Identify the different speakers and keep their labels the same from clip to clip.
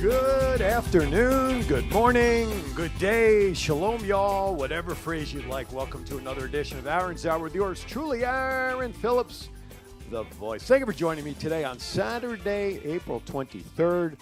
Speaker 1: Good afternoon, good morning, good day, shalom, y'all, whatever phrase you'd like. Welcome to another edition of Aaron's Hour with yours truly, Aaron Phillips, the voice. Thank you for joining me today on Saturday, April 23rd.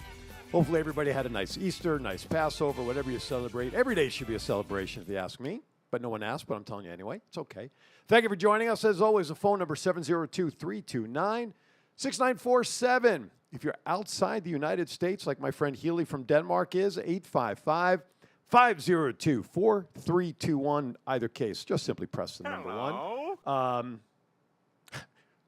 Speaker 1: Hopefully everybody had a nice Easter, nice Passover, whatever you celebrate. Every day should be a celebration if you ask me, but no one asked, but I'm telling you anyway. It's okay. Thank you for joining us. As always, the phone number 702-329-6947. If you're outside the United States, like my friend Healy from Denmark is, 855-502-4321. Either case, just simply press the number one.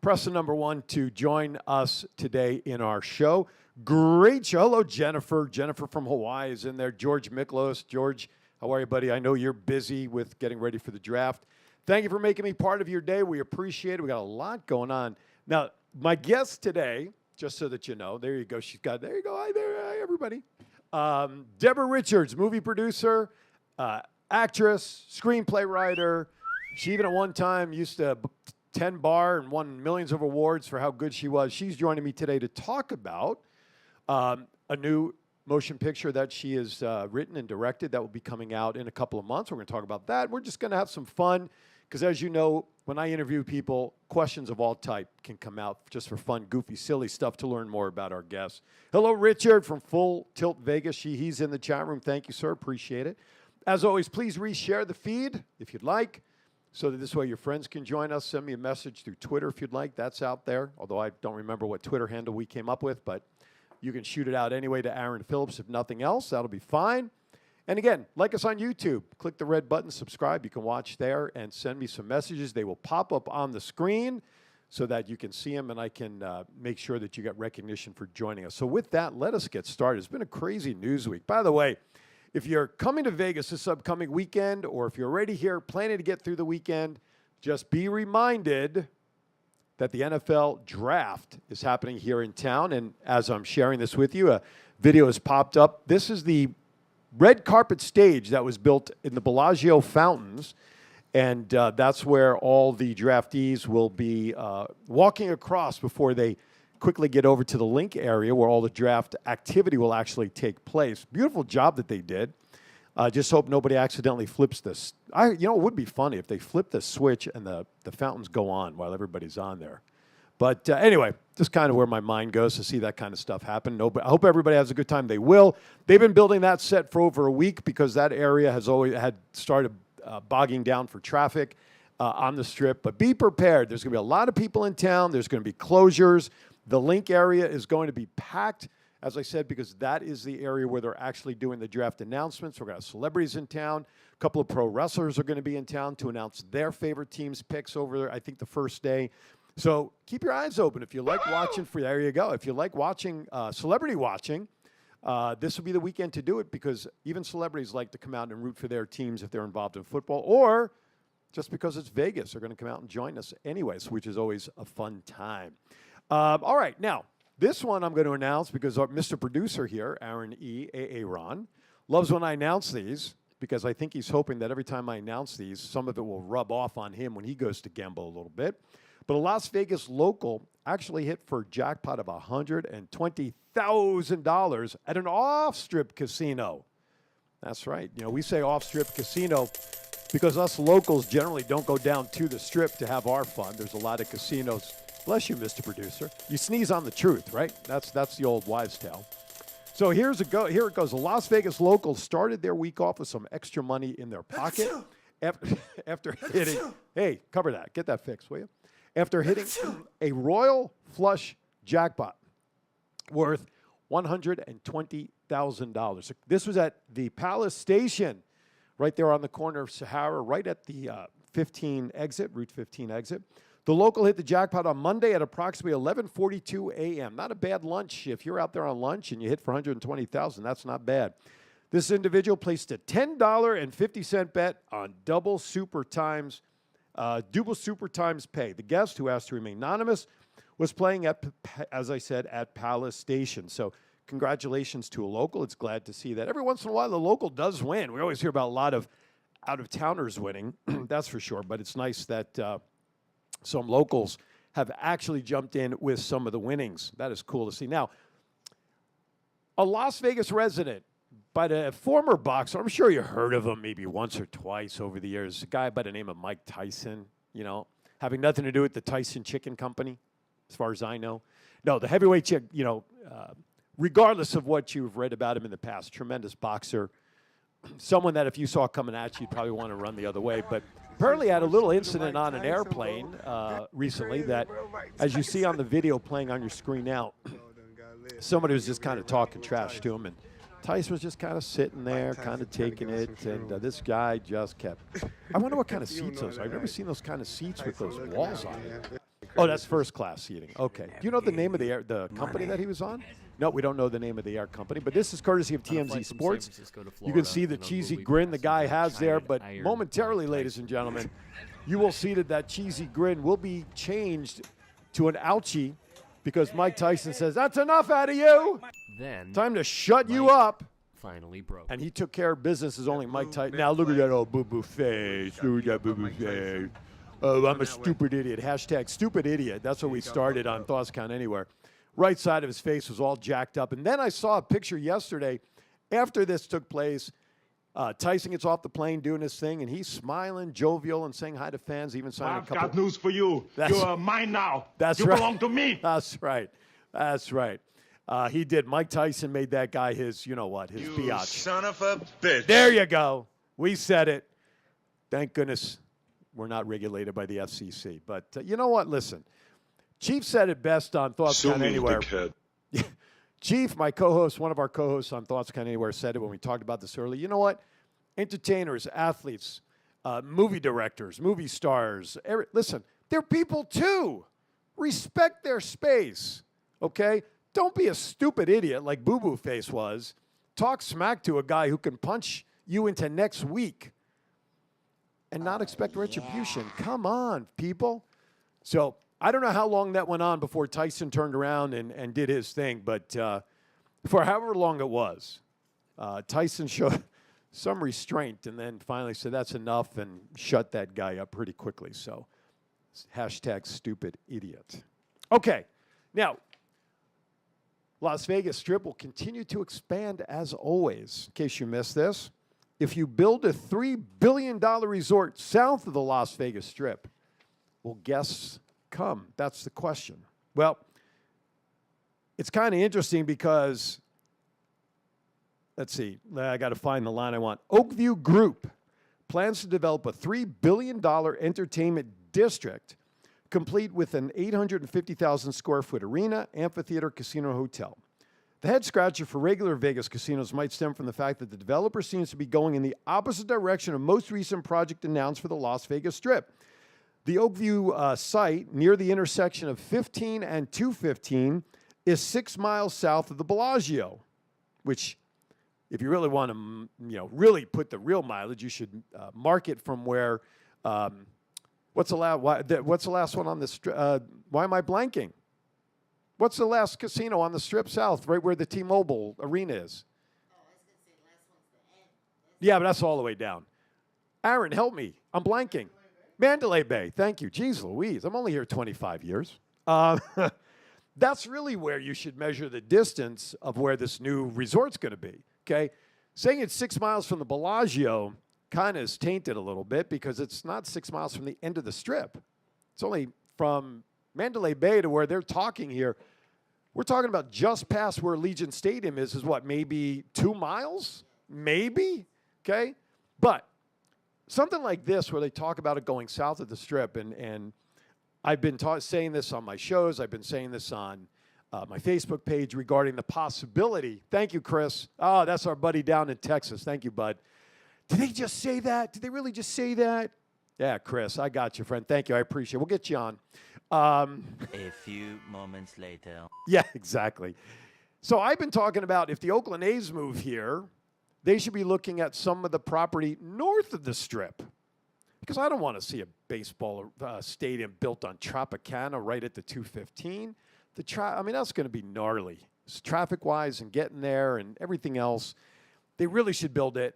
Speaker 1: Press the number one to join us today in our show. Great show. Hello, Jennifer. Jennifer from Hawaii is in there. George Miklos. George, how are you, buddy? I know you're busy with getting ready for the draft. Thank you for making me part of your day. We appreciate it. We got a lot going on. Now, my guest today, just so that you know, there you go. There you go. Hi there, hi, everybody. Deborah Richards, movie producer, actress, screenplay writer. She even at one time used to 10 bar and won millions of awards for how good she was. She's joining me today to talk about a new motion picture that she has written and directed that will be coming out in a couple of months. We're going to talk about that. We're just going to have some fun because, as you know, when I interview people, questions of all type can come out just for fun, goofy, silly stuff to learn more about our guests. Hello, Richard from Full Tilt Vegas. He's in the chat room. Thank you, sir. Appreciate it. As always, please reshare the feed if you'd like, so that this way your friends can join us. Send me a message through Twitter if you'd like. That's out there, although I don't remember what Twitter handle we came up with, but you can shoot it out anyway to Aaron Phillips if nothing else. That'll be fine. And again, like us on YouTube. Click the red button, subscribe. You can watch there and send me some messages. They will pop up on the screen so that you can see them, and I can make sure that you get recognition for joining us. So with that, let us get started. It's been a crazy news week. By the way, if you're coming to Vegas this upcoming weekend, or if you're already here planning to get through the weekend, just be reminded that the NFL draft is happening here in town. And as I'm sharing this with you, a video has popped up. This is the red carpet stage that was built in the Bellagio Fountains. And that's where all the draftees will be walking across before they quickly get over to the link area where all the draft activity will actually take place. Beautiful job that they did. Just hope nobody accidentally flips this. It would be funny if they flip the switch and the fountains go on while everybody's on there. But anyway, just kind of where my mind goes to see that kind of stuff happen. I hope everybody has a good time. They will. They've been building that set for over a week because that area has always had started bogging down for traffic on the Strip. But be prepared. There's going to be a lot of people in town. There's going to be closures. The link area is going to be packed, as I said, because that is the area where they're actually doing the draft announcements. We're going to have celebrities in town. A couple of pro wrestlers are going to be in town to announce their favorite team's picks over there, I think, the first day. So keep your eyes open. If you like watching, there you go. If you like watching, celebrity watching, this will be the weekend to do it because even celebrities like to come out and root for their teams if they're involved in football, or just because it's Vegas, they're going to come out and join us anyways, which is always a fun time. All right, now, this one I'm going to announce because our Mr. Producer here, Aaron Aaron, loves when I announce these because I think he's hoping that every time I announce these, some of it will rub off on him when he goes to gamble a little bit. But a Las Vegas local actually hit for a jackpot of $120,000 at an off-strip casino. That's right. We say off-strip casino because us locals generally don't go down to the Strip to have our fun. There's a lot of casinos. Bless you, Mr. Producer. You sneeze on the truth, right? That's the old wives' tale. So here it goes. The Las Vegas locals started their week off with some extra money in their pocket after hitting. Hey, cover that. Get that fixed, will you? After hitting a royal flush jackpot worth $120,000. This was at the Palace Station, right there on the corner of Sahara, right at the Route 15 exit. The local hit the jackpot on Monday at approximately 11:42 a.m. Not a bad lunch. If you're out there on lunch and you hit for $120,000, that's not bad. This individual placed a $10.50 bet on double super times pay. The guest, who asked to remain anonymous, was playing at, as I said, at Palace Station. So congratulations to a local. It's glad to see that. Every once in a while, the local does win. We always hear about a lot of out-of-towners winning, that's for sure. But it's nice that some locals have actually jumped in with some of the winnings. That is cool to see. Now, a Las Vegas resident, by the former boxer. I'm sure you heard of him maybe once or twice over the years. A guy by the name of Mike Tyson, having nothing to do with the Tyson Chicken Company, as far as I know. No, the heavyweight chick, regardless of what you've read about him in the past, tremendous boxer. Someone that if you saw coming at you, you'd probably want to run the other way. But apparently had a little incident on an airplane recently that, as you see on the video playing on your screen now, somebody was just kind of talking trash to him. And Tyson was just kind of sitting there, kind of taking it. And this guy just kept. I wonder what kind of seats those are. I've never seen those kind of seats with those walls on it. Oh, that's first class seating. Okay. Do you know the name of the company that he was on? No, we don't know the name of the air company, but this is courtesy of TMZ Sports. You can see the cheesy grin the guy has there, but momentarily, ladies and gentlemen, you will see that cheesy grin will be changed to an ouchie because Mike Tyson says, "That's enough out of you.
Speaker 2: Then
Speaker 1: time to shut you up."
Speaker 2: Finally broke.
Speaker 1: And he took care of business as only Mike Tyson. Now look at that old boo-boo face. Look at that boo-boo face. Oh, I'm a stupid idiot. Hashtag stupid idiot. That's what we started on Thoughts Count Anywhere. Right side of his face was all jacked up. And then I saw a picture yesterday after this took place. Tyson gets off the plane doing his thing, and he's smiling, jovial, and saying hi to fans, even signing a couple.
Speaker 3: I've got news for you. You're mine now.
Speaker 1: That's
Speaker 3: you
Speaker 1: right.
Speaker 3: belong to me.
Speaker 1: That's right. That's right. He did. Mike Tyson made that guy his, his biatch.
Speaker 3: Son of a bitch.
Speaker 1: There you go. We said it. Thank goodness we're not regulated by the FCC. But you know what? Listen. Chief said it best on Thoughts Count Anywhere. Chief, my co-host, one of our co-hosts on Thoughts Count Anywhere, said it when we talked about this earlier. You know what? Entertainers, athletes, movie directors, movie stars, listen, they're people too. Respect their space, okay? Don't be a stupid idiot like Boo Boo Face was. Talk smack to a guy who can punch you into next week and not expect retribution. Come on, people. So I don't know how long that went on before Tyson turned around and did his thing, but for however long it was, Tyson showed some restraint and then finally said that's enough and shut that guy up pretty quickly. So hashtag stupid idiot. Okay, now Las Vegas Strip will continue to expand as always. In case you missed this, if you build a $3 billion resort south of the Las Vegas Strip, will guests come? That's the question. Well, it's kind of interesting because, let's see, I got to find the line I want. Oakview Group plans to develop a $3 billion entertainment district, complete with an 850,000 square foot arena, amphitheater, casino, hotel. The head scratcher for regular Vegas casinos might stem from the fact that the developer seems to be going in the opposite direction of most recent project announced for the Las Vegas Strip. The Oakview site, near the intersection of 15 and 215, is 6 miles south of the Bellagio, which, if you really want to, really put the real mileage, you should mark it from where. What's the last one on the strip? Why am I blanking? What's the last casino on the Strip South, right where the T-Mobile Arena is?
Speaker 4: Oh, I was going to say the last one's the end.
Speaker 1: Yeah, but that's all the way down. Aaron, help me. I'm blanking. Mandalay Bay. Thank you. Jeez Louise. I'm only here 25 years. That's really where you should measure the distance of where this new resort's going to be, okay? Saying it's 6 miles from the Bellagio kind of is tainted a little bit because it's not 6 miles from the end of the Strip. It's only from Mandalay Bay to where they're talking here. We're talking about just past where Allegiant Stadium is what, maybe 2 miles? Maybe, okay? But something like this where they talk about it going south of the Strip, and I've been saying this on my shows. I've been saying this on my Facebook page regarding the possibility. Thank you, Chris. Oh, that's our buddy down in Texas. Thank you, bud. Did they just say that? Did they really just say that? Yeah, Chris, I got you, friend. Thank you. I appreciate it. We'll get you on.
Speaker 5: A few moments later.
Speaker 1: Yeah, exactly. So I've been talking about if the Oakland A's move here, they should be looking at some of the property north of the Strip. Because I don't want to see a baseball stadium built on Tropicana right at the 215. That's going to be gnarly. Traffic-wise and getting there and everything else. They really should build it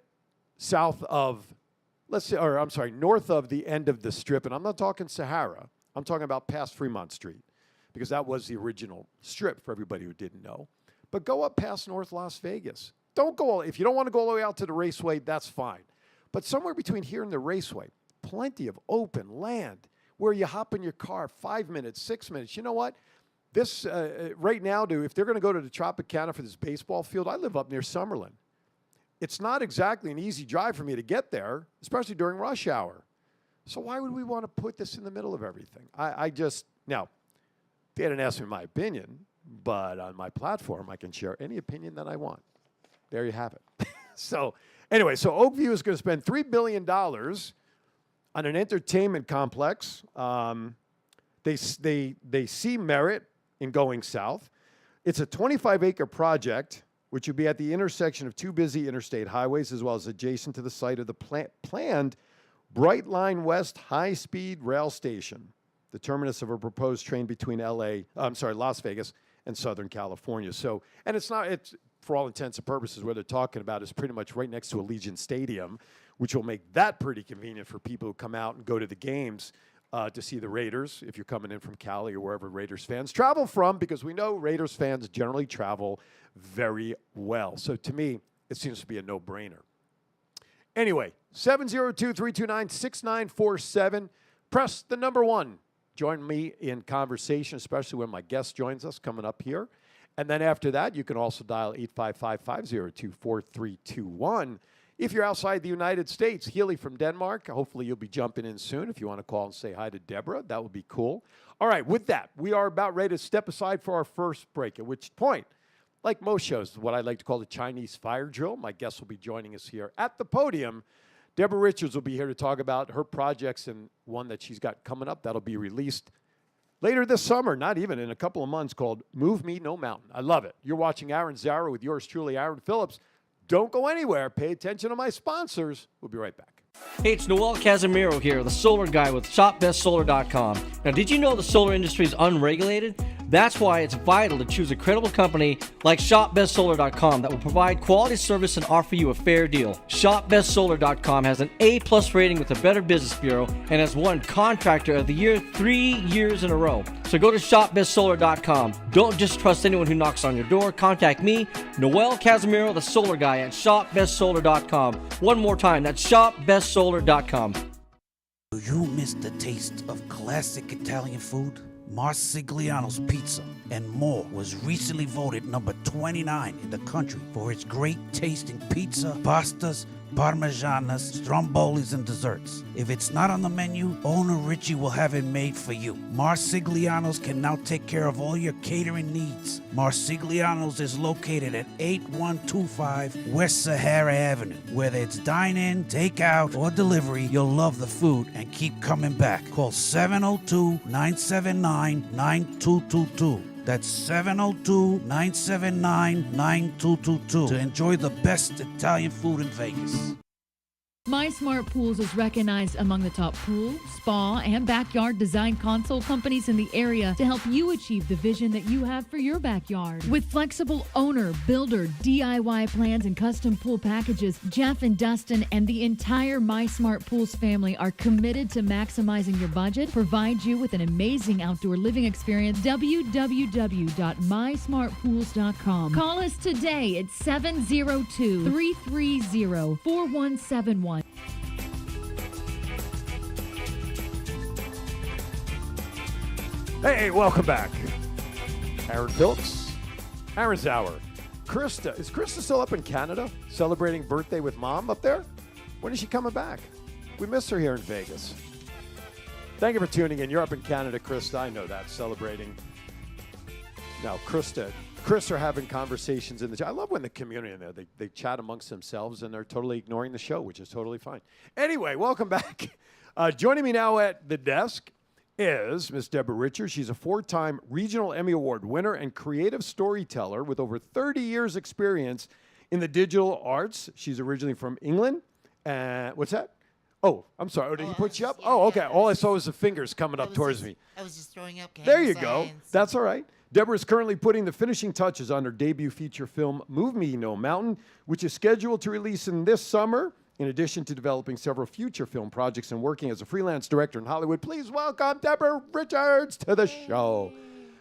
Speaker 1: south of, north of the end of the Strip. And I'm not talking Sahara. I'm talking about past Fremont Street. Because that was the original Strip for everybody who didn't know. but go up past North Las Vegas. Don't go if you don't want to go all the way out to the raceway, that's fine. But somewhere between here and the raceway, plenty of open land where you hop in your car 5 minutes, 6 minutes. You know what? This right now, if they're going to go to the Tropicana for this baseball field, I live up near Summerlin. It's not exactly an easy drive for me to get there, especially during rush hour. So why would we want to put this in the middle of everything? Now, they didn't ask me my opinion, but on my platform, I can share any opinion that I want. There you have it. So anyway, so Oakview is going to spend $3 billion on an entertainment complex. They see merit in going south. It's a 25-acre project, which would be at the intersection of two busy interstate highways, as well as adjacent to the site of the planned Bright Line West high-speed rail station, the terminus of a proposed train between Las Vegas and Southern California. So, and it's for all intents and purposes, what they're talking about is pretty much right next to Allegiant Stadium, which will make that pretty convenient for people who come out and go to the games to see the Raiders, if you're coming in from Cali or wherever Raiders fans travel from, because we know Raiders fans generally travel very well. So to me, it seems to be a no-brainer. Anyway, 702-329-6947. Press the number 1. Join me in conversation, especially when my guest joins us coming up here. And then after that, you can also dial 855-502-4321. If you're outside the United States, Healy from Denmark, hopefully you'll be jumping in soon. If you want to call and say hi to Deborah, that would be cool. All right, with that, we are about ready to step aside for our first break, at which point, like most shows, what I like to call the Chinese fire drill. My guests will be joining us here at the podium. Deborah Richards will be here to talk about her projects and one that she's got coming up that'll be released later this summer, not even in a couple of months, called Move Me No Mountain. I love it. You're watching Aaron Zara with yours truly, Aaron Phillips. Don't go anywhere. Pay attention to my sponsors. We'll be right back.
Speaker 2: Hey, it's Noel Casimiro here, the solar guy with ShopBestSolar.com. Now, did you know the solar industry is unregulated? That's why it's vital to choose a credible company like ShopBestSolar.com that will provide quality service and offer you a fair deal. ShopBestSolar.com has an A-plus rating with the Better Business Bureau and has won Contractor of the Year 3 years in a row. So go to ShopBestSolar.com. Don't just trust anyone who knocks on your door. Contact me, Noel Casimiro, the solar guy, at ShopBestSolar.com. One more time, that's ShopBestSolar.com.
Speaker 6: Do you miss the taste of classic Italian food? Marsigliano's Pizza and More was recently voted number 29 in the country for its great tasting pizza, pastas, parmesanas, strombolis, and desserts. If it's not on the menu, owner Richie will have it made for you. Marsigliano's can now take care of all your catering needs. Marsigliano's is located at 8125 West Sahara Avenue. Whether it's dine-in, take-out, or delivery, you'll love the food and keep coming back. Call 702-979-9222. That's 702-979-9222 to enjoy the best Italian food in Vegas.
Speaker 7: My Smart Pools is recognized among the top pool, spa, and backyard design console companies in the area to help you achieve the vision that you have for your backyard. With flexible owner, builder, DIY plans, and custom pool packages, Jeff and Dustin and the entire My Smart Pools family are committed to maximizing your budget, provide you with an amazing outdoor living experience. www.mysmartpools.com. Call us today at 702-330-4171.
Speaker 1: Hey, welcome back. Aaron Phillips, Aaron's Hour. Krista, is Krista still up in Canada celebrating birthday with Mom up there? When is she coming back? We miss her here in Vegas. Thank you for tuning in. You're up in Canada, Krista. I know that, celebrating. Now, Chris are having conversations in the chat. I love when the community in there, they chat amongst themselves and they're totally ignoring the show, which is totally fine. Anyway, welcome back. Joining me now at the desk is Miss Deborah Richards. She's a 4-time Regional Emmy Award winner and creative storyteller with over 30 years experience in the digital arts. She's originally from England. What's that? Oh, I'm sorry. Oh, did he put you up? Oh, okay. All I saw was the fingers coming up towards me.
Speaker 4: I was just throwing up.
Speaker 1: There you go. That's all right. Deborah is currently putting the finishing touches on her debut feature film, Move Me No Mountain, which is scheduled to release in this summer, in addition to developing several future film projects and working as a freelance director in Hollywood. Please welcome Deborah Richards to the show.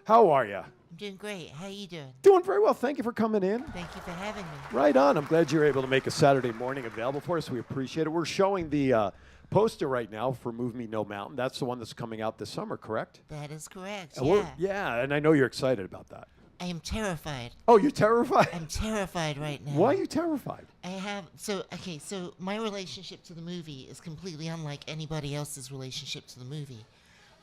Speaker 1: How are you?
Speaker 4: I'm doing great. How you doing?
Speaker 1: Doing very well. Thank you for coming in.
Speaker 4: Thank you for having me.
Speaker 1: Right on. I'm glad you're able to make a Saturday morning available for us. We appreciate it. We're showing the poster right now for Move Me No Mountain. That's the one that's coming out this summer, correct?
Speaker 4: That is correct.
Speaker 1: And
Speaker 4: Yeah.
Speaker 1: yeah, and I know you're excited about that.
Speaker 4: I am terrified.
Speaker 1: Oh, you're terrified?
Speaker 4: I'm terrified right now.
Speaker 1: Why are you terrified?
Speaker 4: So my relationship to the movie is completely unlike anybody else's relationship to the movie.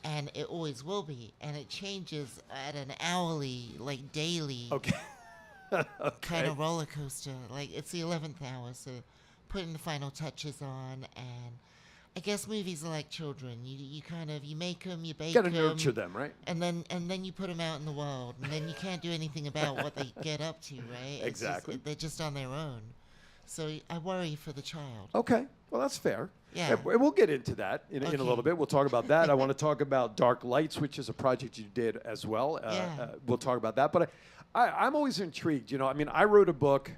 Speaker 4: And it always will be. And it changes at an hourly, like daily
Speaker 1: Okay.
Speaker 4: kind of roller coaster. Like it's the 11th hour, so putting the final touches on. And I guess movies are like children. You kind of, you make them, you bake
Speaker 1: You
Speaker 4: them.
Speaker 1: got to nurture them, right?
Speaker 4: And then you put them out in the world, and then you can't do anything about what they get up to, right?
Speaker 1: Exactly.
Speaker 4: They're just on their own. So I worry for the child.
Speaker 1: Okay. Well, that's fair.
Speaker 4: Yeah.
Speaker 1: And we'll get into that in a little bit. We'll talk about that. I want to talk about Dark Lights, which is a project you did as well.
Speaker 4: Yeah.
Speaker 1: We'll talk about that. But I'm always intrigued. I mean, I wrote a book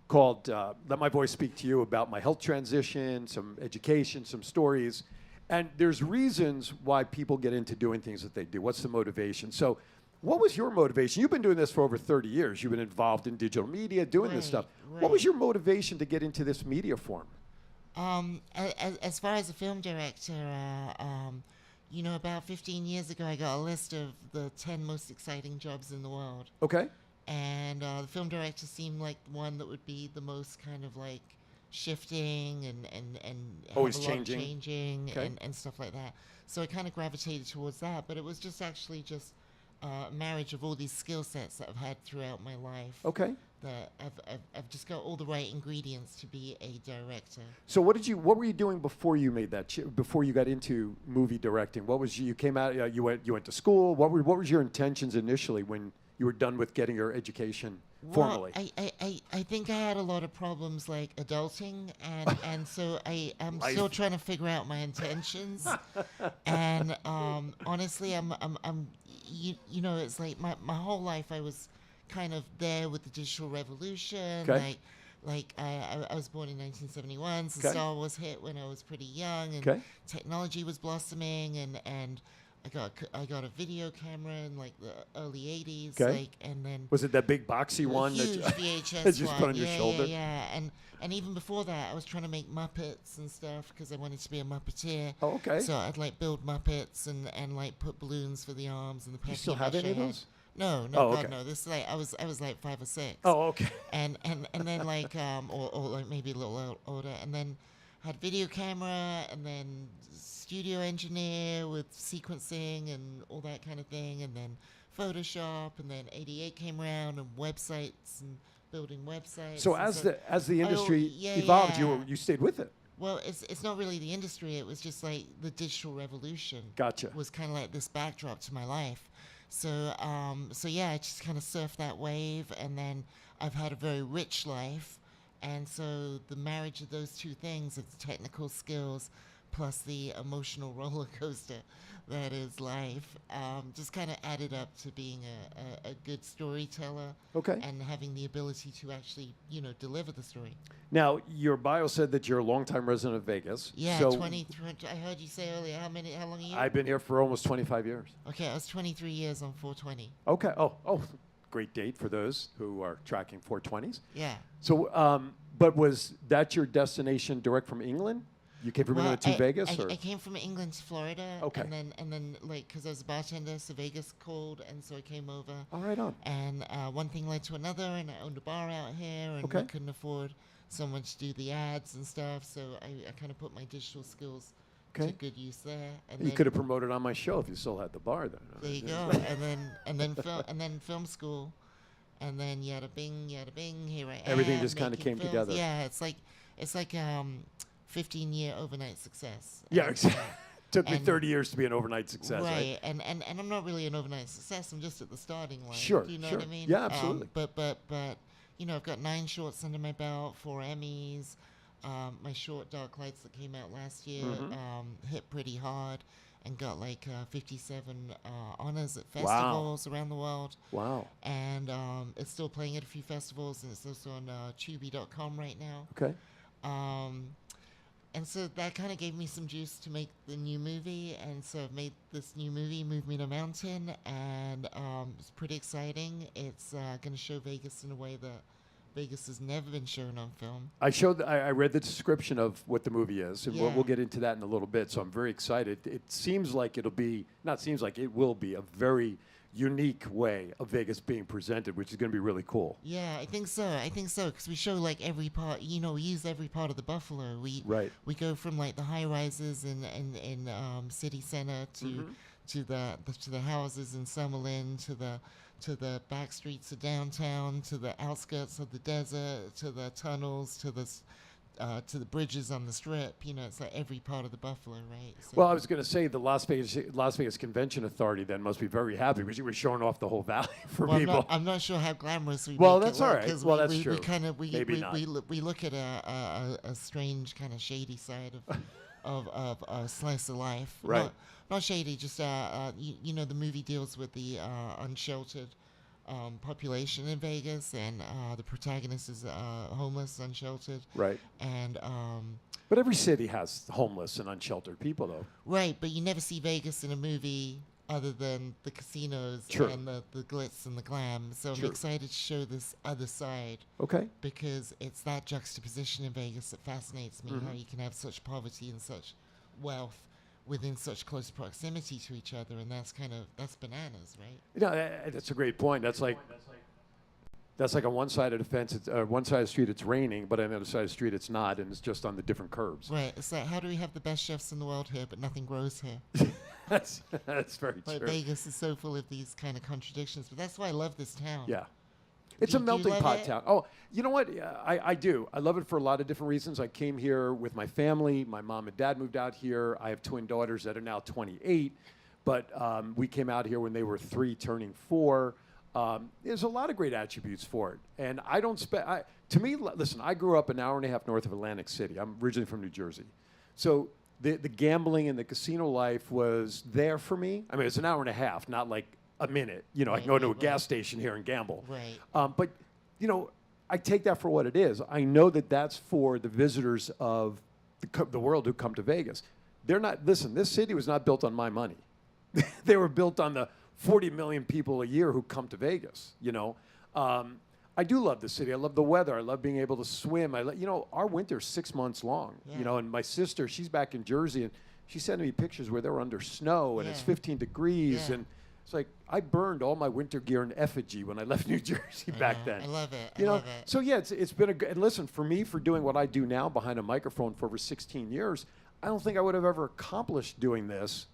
Speaker 1: called Let My Voice Speak to You about my health transition, some education, some stories. And there's reasons why people get into doing things that they do. What's the motivation? So what was your motivation? You've been doing this for over 30 years. You've been involved in digital media, doing this stuff. What was your motivation to get into this media form?
Speaker 4: As far as a film director, about 15 years ago, I got a list of the 10 most exciting jobs in the world.
Speaker 1: Okay.
Speaker 4: And the film director seemed like the one that would be the most kind of like shifting and
Speaker 1: Always
Speaker 4: have a lot of
Speaker 1: changing.
Speaker 4: changing
Speaker 1: Okay.
Speaker 4: and stuff like that. So I kind of gravitated towards that. But it was just actually just a marriage of all these skill sets that I've had throughout my life.
Speaker 1: Okay.
Speaker 4: That I've just got all the right ingredients to be a director.
Speaker 1: So what were you doing before you made that before you got into movie directing? What was you came out you went to school? What was your intentions initially when you were done with getting your education formally?
Speaker 4: I think I had a lot of problems like adulting, and so I'm
Speaker 1: Life.
Speaker 4: still trying to figure out my intentions. And honestly, it's like my whole life I was kind of there with the digital revolution.
Speaker 1: Okay.
Speaker 4: Like I was born in 1971, so
Speaker 1: Okay.
Speaker 4: Star Wars hit when I was pretty young, and
Speaker 1: Okay.
Speaker 4: technology was blossoming, and I got a video camera in like the early 80s,
Speaker 1: Okay.
Speaker 4: like, and then
Speaker 1: Was it that big boxy one
Speaker 4: huge
Speaker 1: that
Speaker 4: VHS
Speaker 1: that you just
Speaker 4: one.
Speaker 1: put on your
Speaker 4: Yeah,
Speaker 1: shoulder?
Speaker 4: yeah. And even before that, I was trying to make Muppets and stuff because I wanted to be a Muppeteer.
Speaker 1: Oh, okay.
Speaker 4: So I'd like build Muppets and like put balloons for the arms and the
Speaker 1: Do you still have any of
Speaker 4: papier-mâché
Speaker 1: those?
Speaker 4: head. No,
Speaker 1: Oh,
Speaker 4: God,
Speaker 1: okay.
Speaker 4: no. This is like I was like 5 or 6.
Speaker 1: Oh, okay.
Speaker 4: And then like or like maybe a little older, and then had video camera, and then studio engineer with sequencing and all that kind of thing, and then Photoshop, and then 88 came around, and websites and building websites.
Speaker 1: So
Speaker 4: and
Speaker 1: as the industry
Speaker 4: yeah,
Speaker 1: evolved,
Speaker 4: yeah.
Speaker 1: you stayed with it.
Speaker 4: Well, it's not really the industry. It was just like the digital revolution.
Speaker 1: Gotcha.
Speaker 4: Was kind of like this backdrop to my life. So yeah, I just kind of surfed that wave, and then I've had a very rich life, and so the marriage of those two things, of the technical skills plus the emotional roller coaster that is life, just kind of added up to being a good storyteller.
Speaker 1: Okay.
Speaker 4: And having the ability to actually, deliver the story.
Speaker 1: Now, your bio said that you're a longtime resident of Vegas.
Speaker 4: Yeah,
Speaker 1: So
Speaker 4: 20. I heard you say earlier. How long are you?
Speaker 1: I've been here for almost 25 years.
Speaker 4: Okay, I was 23 years on 420.
Speaker 1: Okay. Oh, great date for those who are tracking 420s.
Speaker 4: Yeah.
Speaker 1: So, but was that your destination direct from England? You came from England to Vegas, or?
Speaker 4: I came from England to Florida.
Speaker 1: Okay.
Speaker 4: And then like, because I was a bartender, so Vegas called, and so I came over.
Speaker 1: All right on.
Speaker 4: And one thing led to another, and I owned a bar out here, and
Speaker 1: Okay.
Speaker 4: I couldn't afford someone to do the ads and stuff, so I kind of put my digital skills
Speaker 1: Okay.
Speaker 4: to good use there. And
Speaker 1: You
Speaker 4: then
Speaker 1: could have promoted on my show if you still had the bar then.
Speaker 4: there you go. and then film school, and then yada bing, here I am.
Speaker 1: Everything just kinda
Speaker 4: making
Speaker 1: came
Speaker 4: films.
Speaker 1: together.
Speaker 4: Yeah, it's like 15-year overnight success.
Speaker 1: Yeah,
Speaker 4: And,
Speaker 1: exactly. Took me
Speaker 4: and-
Speaker 1: 30 years to be an overnight success, right?
Speaker 4: and I'm not really an overnight success. I'm just at the starting line.
Speaker 1: Sure,
Speaker 4: Do you know
Speaker 1: sure.
Speaker 4: what I mean?
Speaker 1: Yeah, absolutely.
Speaker 4: But I've got 9 shorts under my belt, 4 Emmys. My short Dark Lights that came out last year
Speaker 1: Mm-hmm.
Speaker 4: hit pretty hard and got like 57 honors at festivals around the world.
Speaker 1: Wow.
Speaker 4: And it's still playing at a few festivals, and it's also on Tubi.com right now.
Speaker 1: Okay.
Speaker 4: And so that kind of gave me some juice to make the new movie, and so I've made this new movie, Move Me to Mountain, and it's pretty exciting. It's going to show Vegas in a way that Vegas has never been shown on film.
Speaker 1: I read the description of what the movie is, and we'll
Speaker 4: Yeah.
Speaker 1: get into that in a little bit. So I'm very excited. It seems like it will be a very unique way of Vegas being presented, which is going to be really cool.
Speaker 4: Yeah, I think so. Because we show like every part. You know, we use every part of the Buffalo.
Speaker 1: Right.
Speaker 4: We go from like the high rises in city center to the houses in Summerlin, to the back streets of downtown, to the outskirts of the desert, to the tunnels, to the bridges on the Strip. You know, it's like every part of the Buffalo, right? So
Speaker 1: Well, I was going to say the Las Vegas Convention Authority then must be very happy because you were showing off the whole valley for
Speaker 4: well,
Speaker 1: people.
Speaker 4: I'm not sure how glamorous we
Speaker 1: Well,
Speaker 4: make
Speaker 1: that's
Speaker 4: it
Speaker 1: all
Speaker 4: look,
Speaker 1: right.
Speaker 4: 'cause
Speaker 1: Well,
Speaker 4: we,
Speaker 1: that's
Speaker 4: we,
Speaker 1: true.
Speaker 4: We kind of
Speaker 1: Maybe not.
Speaker 4: we look at a strange kind of shady side of a slice of life.
Speaker 1: Right.
Speaker 4: Not shady, just you know, the movie deals with the unsheltered population in Vegas, and the protagonist is homeless, unsheltered.
Speaker 1: Right.
Speaker 4: And
Speaker 1: But every city has homeless and unsheltered people, though.
Speaker 4: right, but you never see Vegas in a movie other than the casinos
Speaker 1: Sure.
Speaker 4: and the glitz and the glam. So
Speaker 1: Sure.
Speaker 4: I'm excited to show this other side.
Speaker 1: Okay.
Speaker 4: Because it's that juxtaposition in Vegas that fascinates me, how you can have such poverty and such wealth within such close proximity to each other, and that's bananas, right?
Speaker 1: You know, that's a great point. That's like on one side of the fence, one side of the street it's raining, but on the other side of the street it's not, and it's just on the different curbs.
Speaker 4: Right. It's like, how do we have the best chefs in the world here, but nothing grows here?
Speaker 1: That's very
Speaker 4: Like
Speaker 1: true.
Speaker 4: Vegas is so full of these kind of contradictions, but that's why I love this town.
Speaker 1: Yeah. It's
Speaker 4: Do
Speaker 1: a
Speaker 4: you
Speaker 1: melting
Speaker 4: love
Speaker 1: pot
Speaker 4: it?
Speaker 1: town. Oh, you know what? Yeah, I do. I love it for a lot of different reasons. I came here with my family. My mom and dad moved out here. I have twin daughters that are now 28, but we came out here when they were 3, turning 4. There's a lot of great attributes for it. And I don't to me, listen, I grew up an hour and a half north of Atlantic City. I'm originally from New Jersey. So the gambling and the casino life was there for me. I mean, it's an hour and a half, not like a minute. You know, I
Speaker 4: Right,
Speaker 1: can go to a
Speaker 4: right,
Speaker 1: gas station here and gamble.
Speaker 4: Right.
Speaker 1: But, you know, I take that for what it is. I know that that's for the visitors of the world who come to Vegas. They're not, listen, this city was not built on my money. They were built on the 40 million people a year who come to Vegas, you know. I do love the city. I love the weather. I love being able to swim. You know, our winter's 6 months long,
Speaker 4: Yeah.
Speaker 1: you know, and my sister, she's back in Jersey, and she sent me pictures where they were under snow, and it's
Speaker 4: Yeah.
Speaker 1: 15 degrees,
Speaker 4: Yeah.
Speaker 1: and it's like, I burned all my winter gear in effigy when I left New Jersey back
Speaker 4: know.
Speaker 1: then.
Speaker 4: I love it.
Speaker 1: You know,
Speaker 4: I love it.
Speaker 1: so yeah, it's been a good, and listen, for me, for doing what I do now behind a microphone for over 16 years, I don't think I would have ever accomplished doing this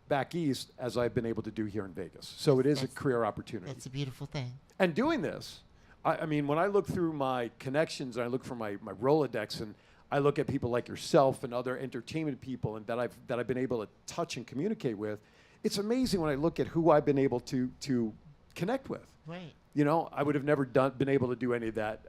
Speaker 1: back east as I've been able to do here in Vegas. So it is a
Speaker 4: That's-
Speaker 1: career opportunity.
Speaker 4: That's a beautiful thing.
Speaker 1: And doing this, I mean, when I look through my connections and I look for my Rolodex and I look at people like yourself and other entertainment people and that I've been able to touch and communicate with, it's amazing when I look at who I've been able to connect with.
Speaker 4: Right.
Speaker 1: You know, I would have never been able to do any of that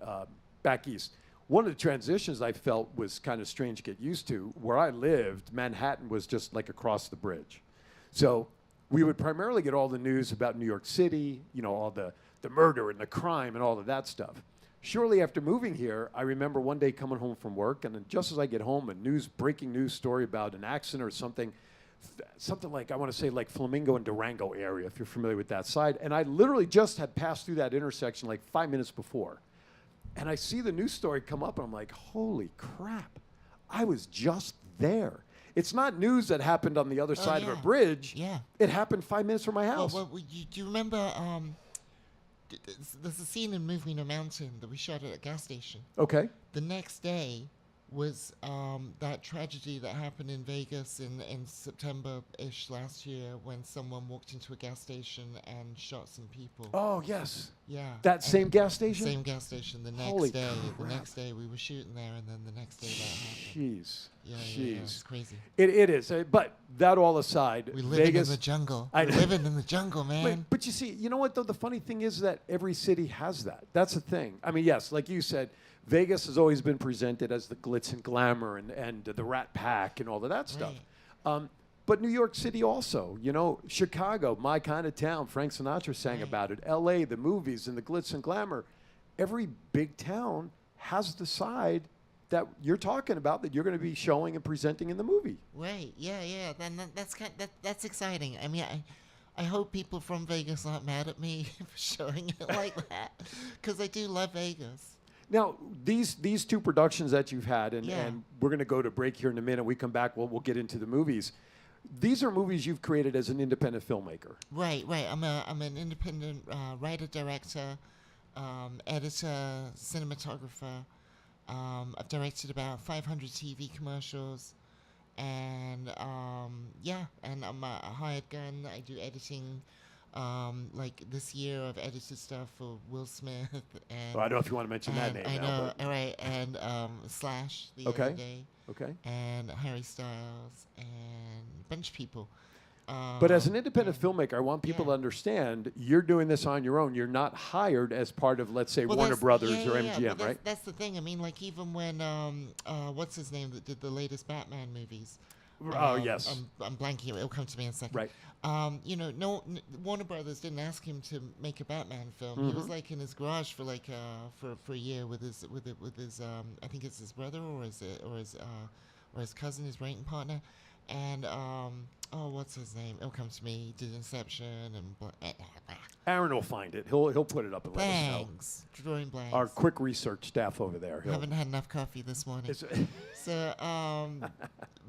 Speaker 1: back east. One of the transitions I felt was kind of strange to get used to. Where I lived, Manhattan was just like across the bridge. So we would primarily get all the news about New York City, you know, all the murder and the crime and all of that stuff. Shortly after moving here, I remember one day coming home from work, and then just as I get home, a breaking news story about an accident or something like, I want to say like Flamingo and Durango area, if you're familiar with that side. And I literally just had passed through that intersection like 5 minutes before. And I see the news story come up, and I'm like, holy crap, I was just there. It's not news that happened on the other side of a
Speaker 4: yeah.
Speaker 1: bridge.
Speaker 4: Yeah.
Speaker 1: It happened 5 minutes from my house.
Speaker 4: Well, do you remember? There's a scene in Move Me to Mountain that we shot at a gas station.
Speaker 1: Okay.
Speaker 4: The next day was that tragedy that happened in Vegas in September-ish last year when someone walked into a gas station and shot some people.
Speaker 1: Oh, yes.
Speaker 4: Yeah.
Speaker 1: That
Speaker 4: and
Speaker 1: same gas station?
Speaker 4: Same gas station. The next
Speaker 1: Holy
Speaker 4: day. The
Speaker 1: crap.
Speaker 4: next day we were shooting there, and then the next day that happened.
Speaker 1: Jeez.
Speaker 4: Yeah,
Speaker 1: Jeez.
Speaker 4: it's crazy.
Speaker 1: It is. But that all aside,
Speaker 4: We living
Speaker 1: Vegas,
Speaker 4: in the jungle.
Speaker 1: I
Speaker 4: We're
Speaker 1: know.
Speaker 4: living in the jungle, man.
Speaker 1: But you see, you know what, though? The funny thing is that every city has that. That's the thing. I mean, yes, like you said, Vegas has always been presented as the glitz and glamour and the Rat Pack and all of that stuff. But New York City also, you know, Chicago, my kind of town. Frank Sinatra sang about it. L.A., the movies and the glitz and glamour. Every big town has the side that you're talking about that you're going to be showing and presenting in the movie.
Speaker 4: Right. Yeah. Then that's exciting. I mean, I hope people from Vegas aren't mad at me for showing it like that, because I do love Vegas.
Speaker 1: Now, these two productions that you've had, and,
Speaker 4: Yeah.
Speaker 1: and we're going to go to break here in a minute. We come back, we'll get into the movies. These are movies you've created as an independent filmmaker.
Speaker 4: Right. I'm an independent writer, director, editor, cinematographer. I've directed about 500 TV commercials, and and I'm a hired gun. I do editing. Like this year, I've edited stuff for Will Smith and.
Speaker 1: Oh, I don't know if you want to mention that name.
Speaker 4: I
Speaker 1: now,
Speaker 4: know,
Speaker 1: but-
Speaker 4: all right, and Slash the
Speaker 1: Okay.
Speaker 4: other day,
Speaker 1: Okay.
Speaker 4: and Harry Styles, and a bunch of people.
Speaker 1: But as an independent filmmaker, I want people
Speaker 4: yeah.
Speaker 1: to understand you're doing this on your own. You're not hired as part of, let's say,
Speaker 4: Well,
Speaker 1: Warner
Speaker 4: that's-
Speaker 1: Brothers
Speaker 4: yeah,
Speaker 1: or
Speaker 4: yeah,
Speaker 1: MGM,
Speaker 4: but that's,
Speaker 1: right?
Speaker 4: That's the thing. I mean, like even when what's his name that did the latest Batman movies?
Speaker 1: Oh, yes.
Speaker 4: I'm blanking. It'll come to me in a second.
Speaker 1: Right.
Speaker 4: Warner Brothers didn't ask him to make a Batman film. He was like in his garage for like for a year with his I think it's his brother or his cousin, his writing partner, and what's his name? It'll come to me. He did Inception and.
Speaker 1: Aaron will find it. He'll put it up and let us know.
Speaker 4: Blanks. Drawing blanks.
Speaker 1: Our quick research staff over there.
Speaker 4: Haven't had enough coffee this morning.
Speaker 1: It's-
Speaker 4: So,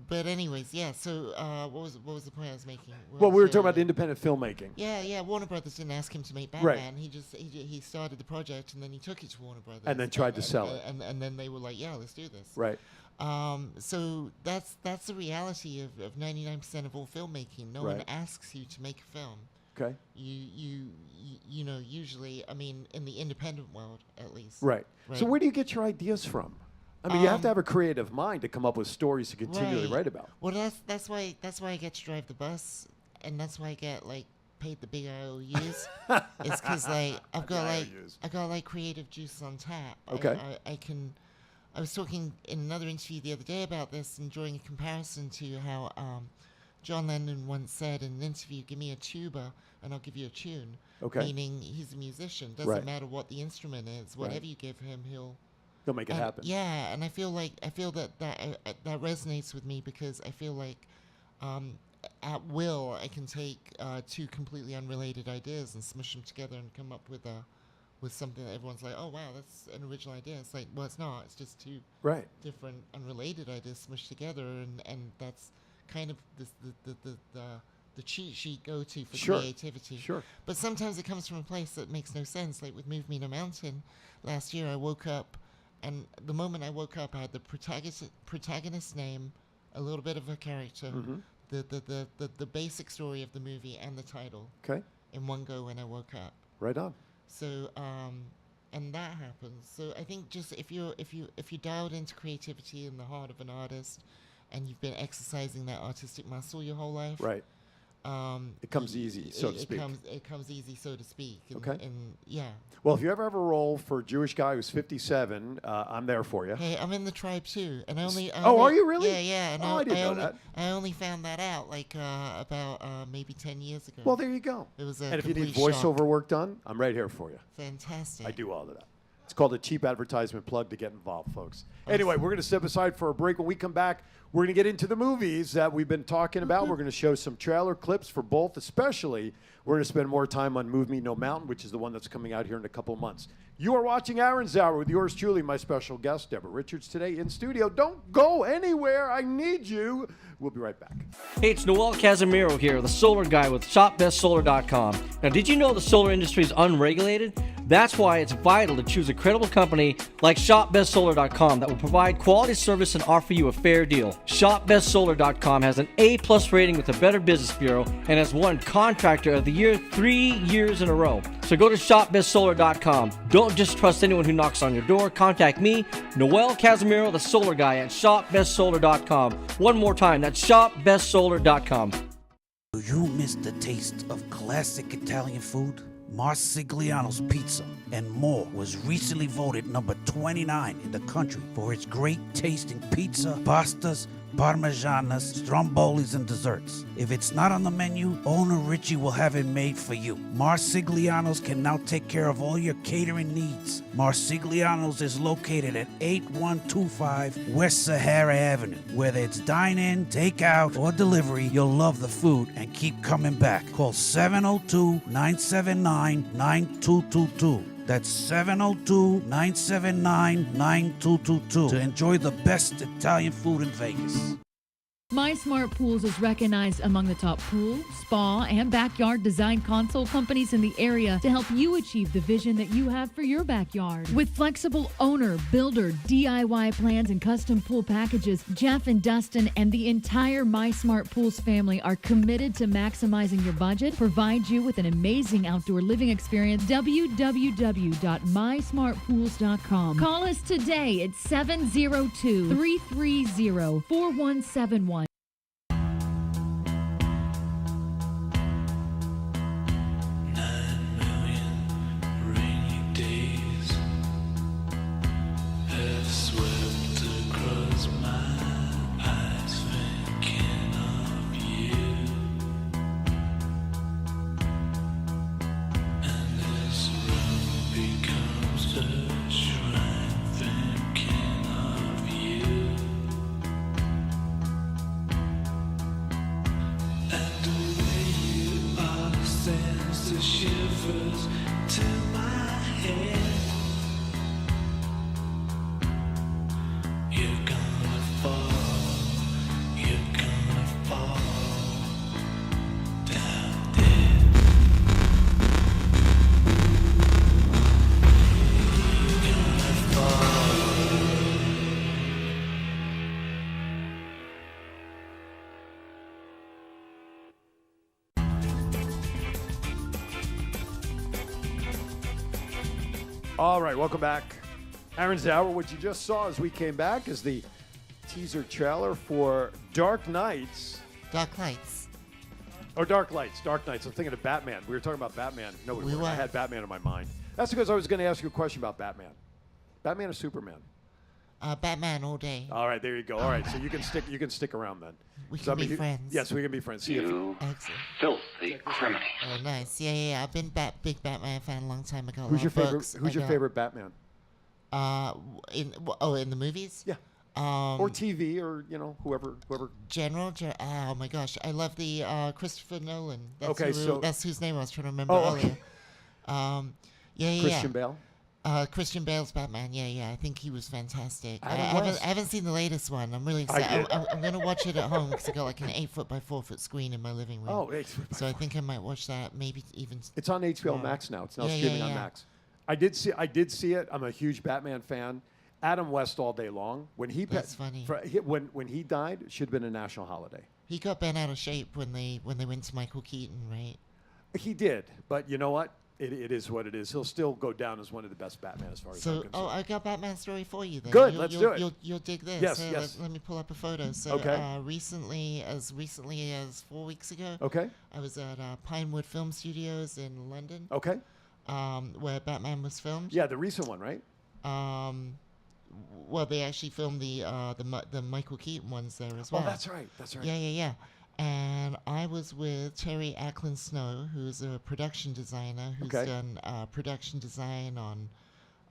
Speaker 4: but anyways, yeah. So, what was the point I was making?
Speaker 1: well, we were talking about independent filmmaking.
Speaker 4: Yeah. Warner Brothers didn't ask him to make
Speaker 1: Right.
Speaker 4: Batman. He started the project and then he took it to Warner Brothers.
Speaker 1: And then tried to sell it.
Speaker 4: And then they were like, yeah, let's do this.
Speaker 1: Right.
Speaker 4: So that's the reality of 99% of all filmmaking. No one
Speaker 1: Right.
Speaker 4: asks you to make a film.
Speaker 1: Okay.
Speaker 4: You know, usually, I mean, in the independent world, at least.
Speaker 1: Right. So
Speaker 4: Right.
Speaker 1: where do you get your ideas from? I mean, you have to have a creative mind to come up with stories to continually
Speaker 4: Right.
Speaker 1: write about.
Speaker 4: Well, that's why I get to drive the bus, and that's why I get like paid the big IOUs. It's because like I've got like creative juice on tap.
Speaker 1: Okay.
Speaker 4: I was talking in another interview the other day about this and drawing a comparison to how John Lennon once said in an interview, "Give me a tuba and I'll give you a tune."
Speaker 1: Okay.
Speaker 4: Meaning he's a musician. Doesn't
Speaker 1: Right.
Speaker 4: matter what the instrument is. Whatever you give him, he'll
Speaker 1: Make it
Speaker 4: and-
Speaker 1: happen.
Speaker 4: Yeah, and I feel that resonates with me because I feel like at will I can take two completely unrelated ideas and smush them together and come up with something that everyone's like, oh wow, that's an original idea. It's like, well, it's not. It's just two
Speaker 1: Right.
Speaker 4: different unrelated ideas smushed together, and that's kind of the cheat sheet go-to for
Speaker 1: Sure.
Speaker 4: creativity.
Speaker 1: Sure.
Speaker 4: But sometimes it comes from a place that makes no sense. Like with Move Me to Mountain, last year I woke up, and the moment I woke up, I had the protagonist name, a little bit of a character, the basic story of the movie, and the title
Speaker 1: Okay.
Speaker 4: in one go when I woke up.
Speaker 1: Right on.
Speaker 4: So and that happens. So I think just if you dialed into creativity in the heart of an artist, and you've been exercising that artistic muscle your whole life,
Speaker 1: Right. It comes
Speaker 4: y-
Speaker 1: easy, so to
Speaker 4: it
Speaker 1: speak.
Speaker 4: comes easy, so to speak. And,
Speaker 1: Okay.
Speaker 4: And yeah.
Speaker 1: Well, if you ever have a role for a Jewish guy who's 57, I'm there for you.
Speaker 4: Hey, I'm in the tribe too, and I only.
Speaker 1: Are you really?
Speaker 4: Yeah. And
Speaker 1: Oh, I didn't know that.
Speaker 4: I only found that out like about maybe 10 years ago.
Speaker 1: Well, there you go.
Speaker 4: It was a
Speaker 1: And if you need
Speaker 4: complete shock.
Speaker 1: voiceover work done, I'm right here for you.
Speaker 4: Fantastic.
Speaker 1: I do all of that. It's called a cheap advertisement plug to get involved, folks. Anyway, we're going to step aside for a break. When we come back, we're going to get into the movies that we've been talking about. We're going to show some trailer clips for both, especially we're going to spend more time on Move Me No Mountain, which is the one that's coming out here in a couple of months. You are watching Aaron's Hour with yours truly, my special guest, Deborah Richards, today in studio. Don't go anywhere. I need you. We'll be right back.
Speaker 2: Hey, it's Noel Casimiro here, the solar guy with ShopBestSolar.com. Now, did you know the solar industry is unregulated? That's why it's vital to choose a credible company like ShopBestSolar.com that will provide quality service and offer you a fair deal. ShopBestSolar.com has an A+ rating with the Better Business Bureau and has won Contractor of the Year 3 years in a row. So go to ShopBestSolar.com. Don't just trust anyone who knocks on your door. Contact me, Noel Casimiro, the solar guy, at ShopBestSolar.com. One more time, that's ShopBestSolar.com.
Speaker 6: Do you miss the taste of classic Italian food? Marsigliano's Pizza and More was recently voted number 29 in the country for its great tasting pizza, pastas, parmesanas, strombolis, and desserts. If it's not on the menu, owner Richie will have it made for you. Marsigliano's can now take care of all your catering needs. Marsigliano's is located at 8125 West Sahara Avenue. Whether it's dine-in, take-out, or delivery, you'll love the food and keep coming back. Call 702-979-9222. That's 702-979-9222 to enjoy the best Italian food in Vegas.
Speaker 7: My Smart Pools is recognized among the top pool, spa, and backyard design console companies in the area to help you achieve the vision that you have for your backyard. With flexible owner, builder, DIY plans, and custom pool packages, Jeff and Dustin and the entire My Smart Pools family are committed to maximizing your budget, provide you with an amazing outdoor living experience. www.mysmartpools.com. Call us today at 702-330-4171.
Speaker 8: Shivers to my head. You're gonna fall down dead. You're gonna fall.
Speaker 1: All right, welcome back. Aaron Zauer, what you just saw as we came back is the teaser trailer for Dark Knights.
Speaker 4: Dark Knights.
Speaker 1: Or Dark Lights, Dark Knights. I'm thinking of Batman. We were talking about Batman. No, we weren't.
Speaker 4: were.
Speaker 1: I had Batman in my mind. That's because I was going to ask you a question about Batman. Batman or Superman?
Speaker 4: Batman all day.
Speaker 1: All right, there you go. All right, so you can stick around then.
Speaker 4: We
Speaker 1: 'Cause
Speaker 4: can
Speaker 1: I mean,
Speaker 4: be friends.
Speaker 1: Yes, we can be friends. See if
Speaker 4: Excellent.
Speaker 8: Filthy criminal.
Speaker 4: Oh, nice. Yeah. I've been big Batman fan a long time ago.
Speaker 1: Who's your favorite?
Speaker 4: Books.
Speaker 1: Who's your favorite Batman?
Speaker 4: In the movies?
Speaker 1: Yeah. Or TV, or whoever.
Speaker 4: Oh my gosh, I love the Christopher Nolan. That's
Speaker 1: Okay,
Speaker 4: that's whose name I was trying to remember
Speaker 1: Oh, okay.
Speaker 4: earlier.
Speaker 1: Christian Bale.
Speaker 4: Christian Bale's Batman. Yeah. I think he was fantastic. I
Speaker 1: Adam West.
Speaker 4: haven't seen the latest one. I'm really excited. I'm gonna watch it at home because I got like an 8 by 4 screen in my living room.
Speaker 1: Oh,
Speaker 4: so I think I might watch that. Maybe even.
Speaker 1: It's on HBO Max now. It's now
Speaker 4: Yeah,
Speaker 1: streaming on
Speaker 4: yeah.
Speaker 1: Max. I did see it. I'm a huge Batman fan. Adam West all day long. When he
Speaker 4: That's funny.
Speaker 1: When he died, it should have been a national holiday.
Speaker 4: He got bent out of shape when they went to Michael Keaton, right?
Speaker 1: He did, but you know what? It is what it is. He'll still go down as one of the best Batman as far as I'm
Speaker 4: So,
Speaker 1: concerned.
Speaker 4: I got Batman story for you then.
Speaker 1: Good, let's do it.
Speaker 4: You'll dig this.
Speaker 1: Yes,
Speaker 4: Here,
Speaker 1: yes.
Speaker 4: Let me pull up a photo. So,
Speaker 1: Okay.
Speaker 4: recently as 4 weeks ago,
Speaker 1: Okay.
Speaker 4: I was at Pinewood Film Studios in London,
Speaker 1: Okay.
Speaker 4: where Batman was filmed.
Speaker 1: Yeah, the recent one, right?
Speaker 4: Well, they actually filmed the Michael Keaton ones there as well.
Speaker 1: Oh, that's right. That's right.
Speaker 4: Yeah. And I was with Terry Ackland Snow, who's a production designer who's
Speaker 1: Okay.
Speaker 4: done production design on,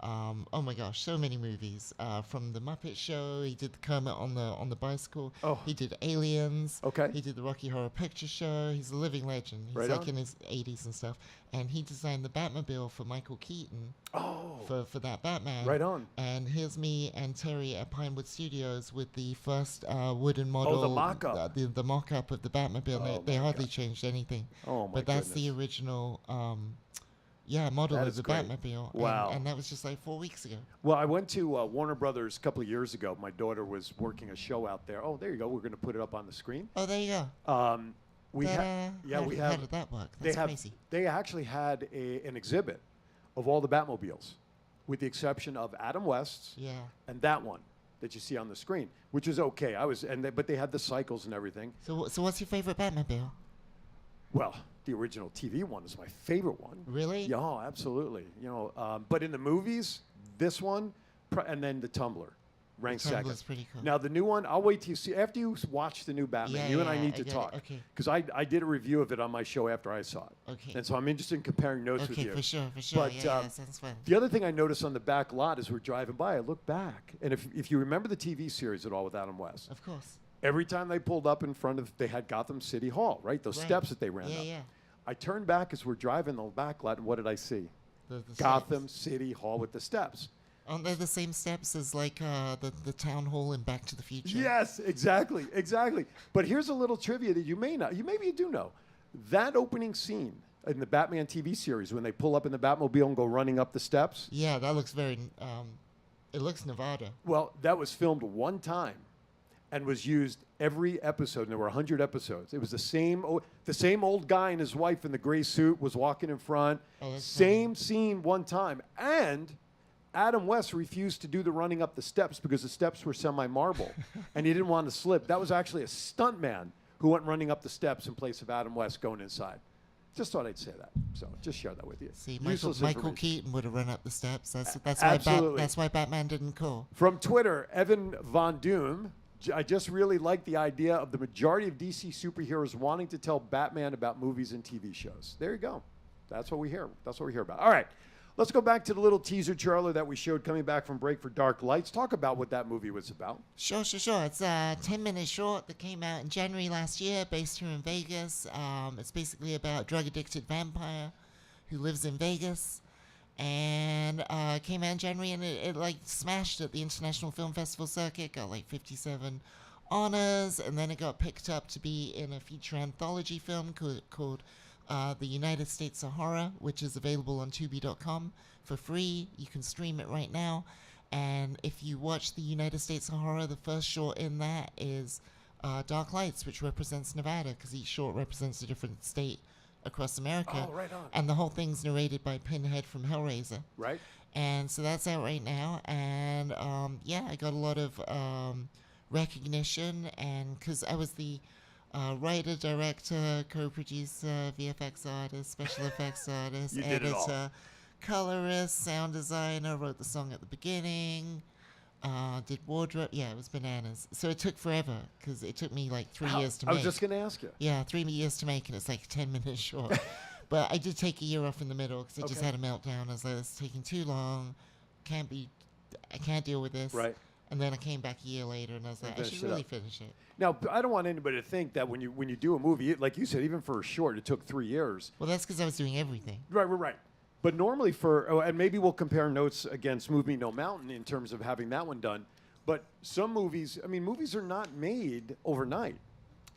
Speaker 4: oh my gosh, so many movies. From The Muppet Show, he did the Kermit on the bicycle.
Speaker 1: Oh.
Speaker 4: He did Aliens.
Speaker 1: Okay.
Speaker 4: He did the Rocky Horror Picture Show. He's a living legend. He's
Speaker 1: Right
Speaker 4: like
Speaker 1: on.
Speaker 4: in his 80s and stuff. And he designed the Batmobile for Michael Keaton.
Speaker 1: Oh.
Speaker 4: For that Batman.
Speaker 1: Right on.
Speaker 4: And here's me and Terry at Pinewood Studios with the first wooden model.
Speaker 1: mock-up.
Speaker 4: The mock-up of the Batmobile.
Speaker 1: Oh,
Speaker 4: They
Speaker 1: my
Speaker 4: hardly
Speaker 1: God.
Speaker 4: changed anything.
Speaker 1: Oh, my
Speaker 4: But that's the
Speaker 1: goodness.
Speaker 4: original, model
Speaker 1: That
Speaker 4: of
Speaker 1: is
Speaker 4: the
Speaker 1: great.
Speaker 4: Batmobile.
Speaker 1: Wow.
Speaker 4: And that was just like 4 weeks ago.
Speaker 1: Well, I went to Warner Brothers a couple of years ago. My daughter was working a show out there. Oh, there you go. We're going to put it up on the screen.
Speaker 4: Oh, there you go.
Speaker 1: How
Speaker 4: we
Speaker 1: have.
Speaker 4: did that work? That's crazy.
Speaker 1: They actually had an exhibit of all the Batmobiles, with the exception of Adam West's
Speaker 4: Yeah.
Speaker 1: and that one that you see on the screen, which is okay. But they had the cycles and everything.
Speaker 4: So what's your favorite Batmobile?
Speaker 1: Well, the original TV one is my favorite one.
Speaker 4: Really?
Speaker 1: Yeah, oh, absolutely. But in the movies, this one, and then the Tumbler. Ranked
Speaker 4: Tumblr's
Speaker 1: second.
Speaker 4: pretty cool.
Speaker 1: Now the new one, I'll wait till you see after you watch the new Batman.
Speaker 4: Yeah,
Speaker 1: you and I
Speaker 4: yeah,
Speaker 1: need
Speaker 4: I
Speaker 1: to
Speaker 4: get it.
Speaker 1: talk
Speaker 4: Okay.
Speaker 1: because I did a review of it on my show after I saw it.
Speaker 4: Okay.
Speaker 1: And so I'm interested in comparing notes with
Speaker 4: Okay,
Speaker 1: you.
Speaker 4: for sure.
Speaker 1: But,
Speaker 4: yeah, sounds fun.
Speaker 1: The other thing I noticed on the back lot as we're driving by, I looked back, and if you remember the TV series at all with Adam West,
Speaker 4: Of course.
Speaker 1: every time they pulled up in front of, they had Gotham City Hall, right? Those
Speaker 4: Right.
Speaker 1: steps that they ran
Speaker 4: Yeah,
Speaker 1: up.
Speaker 4: yeah.
Speaker 1: I turned back as we're driving the back lot, and what did I see?
Speaker 4: The
Speaker 1: Gotham
Speaker 4: steps.
Speaker 1: City Hall with the steps.
Speaker 4: Aren't they the same steps as like the town hall in Back to the Future?
Speaker 1: Yes, exactly. But here's a little trivia that you may not, maybe you do know. That opening scene in the Batman TV series when they pull up in the Batmobile and go running up the steps,
Speaker 4: Yeah, that looks very. It looks Nevada.
Speaker 1: well, that was filmed one time and was used every episode, and there were 100 episodes. It was the same old guy and his wife in the gray suit was walking in front.
Speaker 4: Oh, that's
Speaker 1: Same scene one time. And Adam West refused to do the running up the steps because the steps were semi-marble, and he didn't want to slip. That was actually a stuntman who went running up the steps in place of Adam West going inside. Just thought I'd say that. So just share that with you.
Speaker 4: See,
Speaker 1: Useless
Speaker 4: Michael
Speaker 1: information.
Speaker 4: Keaton would have run up the steps. That's
Speaker 1: Absolutely.
Speaker 4: that's why Batman didn't call.
Speaker 1: From Twitter, Evan Von Doom. I just really like the idea of the majority of DC superheroes wanting to tell Batman about movies and TV shows. There you go. That's what we hear. That's what we hear about. All right. Let's go back to the little teaser trailer that we showed coming back from break for Dark Lights. Talk about what that movie was about.
Speaker 4: Sure. It's a 10-minute short that came out in January last year, based here in Vegas. It's basically about a drug-addicted vampire who lives in Vegas, and came out in January, and it like smashed at the International Film Festival circuit, got like 57 honors, and then it got picked up to be in a feature anthology film called The United States of Horror, which is available on Tubi.com for free. You can stream it right now. And if you watch The United States of Horror, the first short in that is Dark Lights, which represents Nevada, because each short represents a different state across America.
Speaker 1: Oh, right on.
Speaker 4: And the whole thing's narrated by Pinhead from Hellraiser.
Speaker 1: Right?
Speaker 4: And so that's out right now. And yeah, I got a lot of recognition, and because I was the writer, director, co-producer, VFX artist, special effects artist,
Speaker 1: You did it all.
Speaker 4: editor, colorist, sound designer, wrote the song at the beginning, did wardrobe. Yeah, it was bananas. So it took forever because it took me like 3 years to
Speaker 1: I
Speaker 4: make.
Speaker 1: was just going to ask you.
Speaker 4: Yeah, 3 years to make, and it's like 10 minutes short. But I did take a year off in the middle because I just
Speaker 1: Okay.
Speaker 4: had a meltdown. I was like, "This is taking too long. I can't deal with this."
Speaker 1: Right.
Speaker 4: And then I came back a year later, and I was like, I
Speaker 1: finished
Speaker 4: should
Speaker 1: it
Speaker 4: really
Speaker 1: up.
Speaker 4: finish it.
Speaker 1: Now, I don't want anybody to think that when you do a movie, like you said, even for a short, it took 3 years.
Speaker 4: Well, that's because I was doing everything.
Speaker 1: Right. But normally and maybe we'll compare notes against Move Me No Mountain in terms of having that one done. But some movies, movies are not made overnight.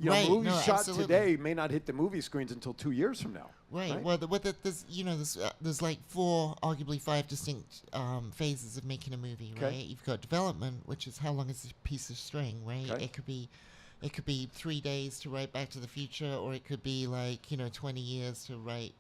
Speaker 4: Right,
Speaker 1: Movies
Speaker 4: no,
Speaker 1: shot
Speaker 4: absolutely.
Speaker 1: today may not hit the movie screens until 2 years from now.
Speaker 4: Right. Well, there's like 4, arguably 5 distinct phases of making a movie.
Speaker 1: Okay.
Speaker 4: Right. You've got development, which is how long is this piece of string. Right.
Speaker 1: Okay.
Speaker 4: It could be 3 days to write Back to the Future, or it could be like 20 years to write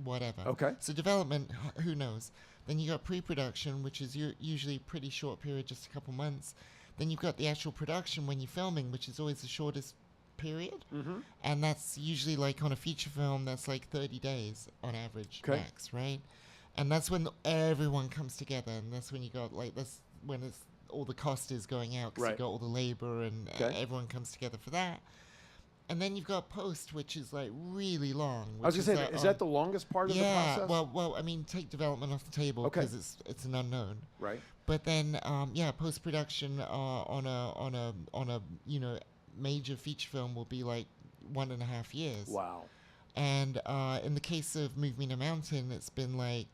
Speaker 4: whatever.
Speaker 1: Okay.
Speaker 4: So development, who knows? Then you got pre-production, which is usually a pretty short period, just a couple months. Then you've got the actual production when you're filming, which is always the shortest period.
Speaker 1: Mm-hmm.
Speaker 4: And that's usually like on a feature film, that's like 30 days on average,
Speaker 1: Okay.
Speaker 4: max, right? And that's when everyone comes together, and that's when you got like, that's when all the cost is going out, because
Speaker 1: Right.
Speaker 4: you got all the labor, and
Speaker 1: Okay.
Speaker 4: everyone comes together for that. And then you've got post, which is like really long.
Speaker 1: I was
Speaker 4: which
Speaker 1: going to say, is that the longest part of the
Speaker 4: yeah,
Speaker 1: process?
Speaker 4: well, I mean, take development off the table
Speaker 1: Okay.
Speaker 4: because it's an unknown.
Speaker 1: Right.
Speaker 4: But then, post production on a major feature film will be like 1.5 years.
Speaker 1: Wow.
Speaker 4: And in the case of Move Me to Mountain, it's been like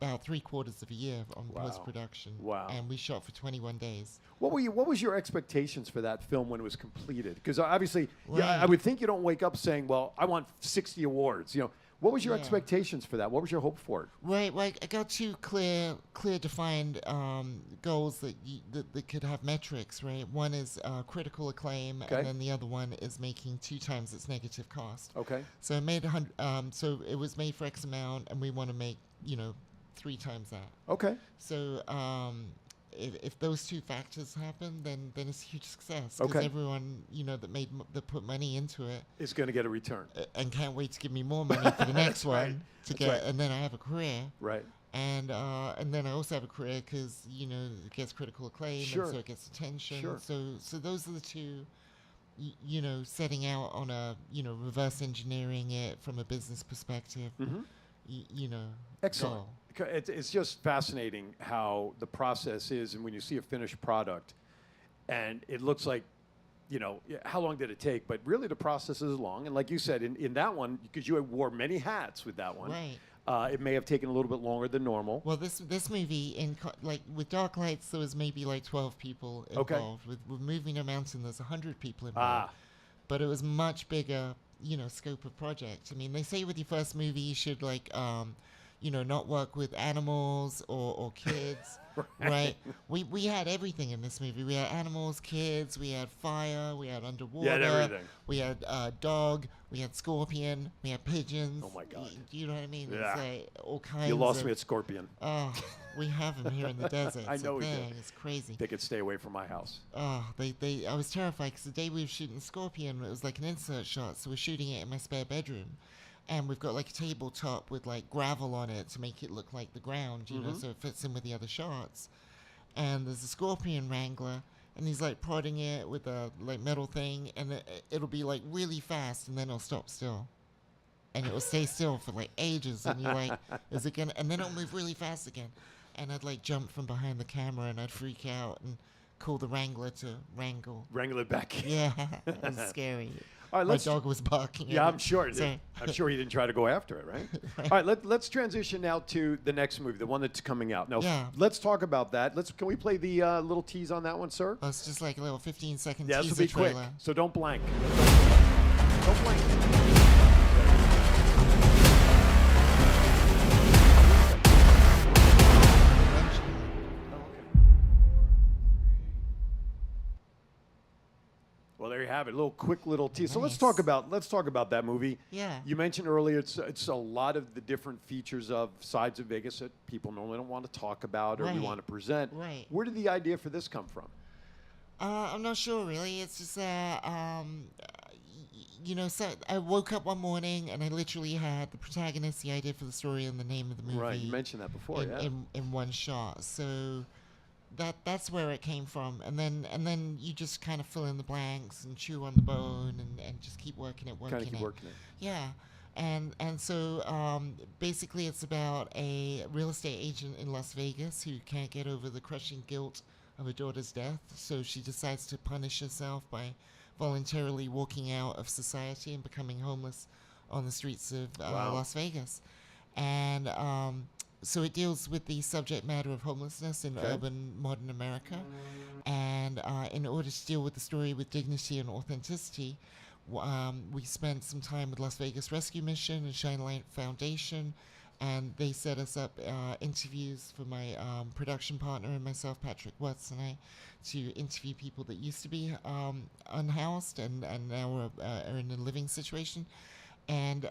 Speaker 4: about 3/4 of a year on
Speaker 1: Wow.
Speaker 4: post production.
Speaker 1: Wow.
Speaker 4: And we shot for 21 days.
Speaker 1: What was your expectations for that film when it was completed? Because obviously,
Speaker 4: Right.
Speaker 1: I would think you don't wake up saying, "Well, I want 60 awards." What was your
Speaker 4: Yeah.
Speaker 1: expectations for that? What was your hope for it?
Speaker 4: Right, well, I got 2 clear defined goals that could have metrics, right? One is critical acclaim,
Speaker 1: Okay.
Speaker 4: and then the other one is making 2 times its negative cost.
Speaker 1: Okay.
Speaker 4: So it made so it was made for X amount, and we want to make 3 times that.
Speaker 1: Okay.
Speaker 4: So if those 2 factors happen, then it's a huge success, because
Speaker 1: Okay.
Speaker 4: everyone that put money into it
Speaker 1: It's going to get a return.
Speaker 4: and can't wait to give me more money for the next
Speaker 1: right.
Speaker 4: one to
Speaker 1: That's
Speaker 4: get,
Speaker 1: right.
Speaker 4: and then I have a career.
Speaker 1: Right.
Speaker 4: And then I also have a career because it gets critical acclaim,
Speaker 1: Sure.
Speaker 4: and so it gets attention.
Speaker 1: Sure.
Speaker 4: So those are the two. Setting out on a reverse engineering it from a business perspective.
Speaker 1: Excellent.
Speaker 4: goal.
Speaker 1: It's just fascinating how the process is, and when you see a finished product, and it looks like, how long did it take? But really, the process is long. And like you said, in that one, because you wore many hats with that one,
Speaker 4: Right.
Speaker 1: It may have taken a little bit longer than normal.
Speaker 4: Well, this movie with Dark Lights, there was maybe like 12 people
Speaker 1: Okay.
Speaker 4: involved. With Moving a Mountain, there's 100 people involved.
Speaker 1: Ah.
Speaker 4: But it was much bigger, scope of project. I mean, they say with your first movie you should not work with animals or kids, right? We had everything in this movie. We had animals, kids, we had fire, we had underwater,
Speaker 1: You had everything.
Speaker 4: we had dog, we had scorpion, we had pigeons.
Speaker 1: Oh my God.
Speaker 4: Do you know what I mean?
Speaker 1: Yeah.
Speaker 4: It's like all kinds.
Speaker 1: You lost
Speaker 4: of,
Speaker 1: me at Scorpion.
Speaker 4: Oh, we have them here in the desert.
Speaker 1: I
Speaker 4: It's
Speaker 1: know
Speaker 4: a
Speaker 1: we do.
Speaker 4: thing. It's crazy.
Speaker 1: They could stay away from my house.
Speaker 4: Oh, I was terrified because the day we were shooting Scorpion, it was like an insert shot, so we're shooting it in my spare bedroom. And we've got like a tabletop with like gravel on it to make it look like the ground, so it fits in with the other shots. And there's a scorpion wrangler, and he's like prodding it with a like metal thing, and it'll be like really fast, and then it'll stop still. And it will stay still for like ages, and you're like, is it gonna? And then it'll move really fast again. And I'd like jump from behind the camera, and I'd freak out and call the wrangler to wrangle.
Speaker 1: Wrangle it back.
Speaker 4: Yeah, it was scary.
Speaker 1: All right,
Speaker 4: My
Speaker 1: let's-
Speaker 4: dog was barking.
Speaker 1: Yeah,
Speaker 4: at
Speaker 1: I'm
Speaker 4: it.
Speaker 1: sure.
Speaker 4: So-
Speaker 1: I'm sure he didn't try to go after it, right? All right, let's transition now to the next movie, the one that's coming out. Now,
Speaker 4: Yeah.
Speaker 1: let's talk about that. Can we play the little tease on that one, sir?
Speaker 4: Oh, it's just like a little 15-second
Speaker 1: Yeah, this will
Speaker 4: teaser
Speaker 1: be quick,
Speaker 4: trailer.
Speaker 1: so don't blank. Don't blank. Well, there you have it. A little quick little tease. So let's talk about that movie.
Speaker 4: Yeah.
Speaker 1: You mentioned earlier it's a lot of the different features of sides of Vegas that people normally don't want to talk about or we
Speaker 4: Right.
Speaker 1: want to present.
Speaker 4: Right.
Speaker 1: Where did the idea for this come from?
Speaker 4: I'm not sure really. It's just so I woke up one morning and I literally had the protagonist, the idea for the story, and the name of the movie.
Speaker 1: Right. You mentioned that before. Yeah.
Speaker 4: in one shot. So that's where it came from, and then you just kind of fill in the blanks and chew on the bone and just keep working it.
Speaker 1: Kind of keep working it.
Speaker 4: Yeah. And so basically it's about a real estate agent in Las Vegas who can't get over the crushing guilt of her daughter's death, so she decides to punish herself by voluntarily walking out of society and becoming homeless on the streets of
Speaker 1: Wow.
Speaker 4: Las Vegas. And so it deals with the subject matter of homelessness in
Speaker 1: Okay.
Speaker 4: urban modern America. And in order to deal with the story with dignity and authenticity, we spent some time with Las Vegas Rescue Mission and Shine Light Foundation, and they set us up interviews for my production partner and myself, Patrick Watts, and I, to interview people that used to be unhoused and now are in a living situation. And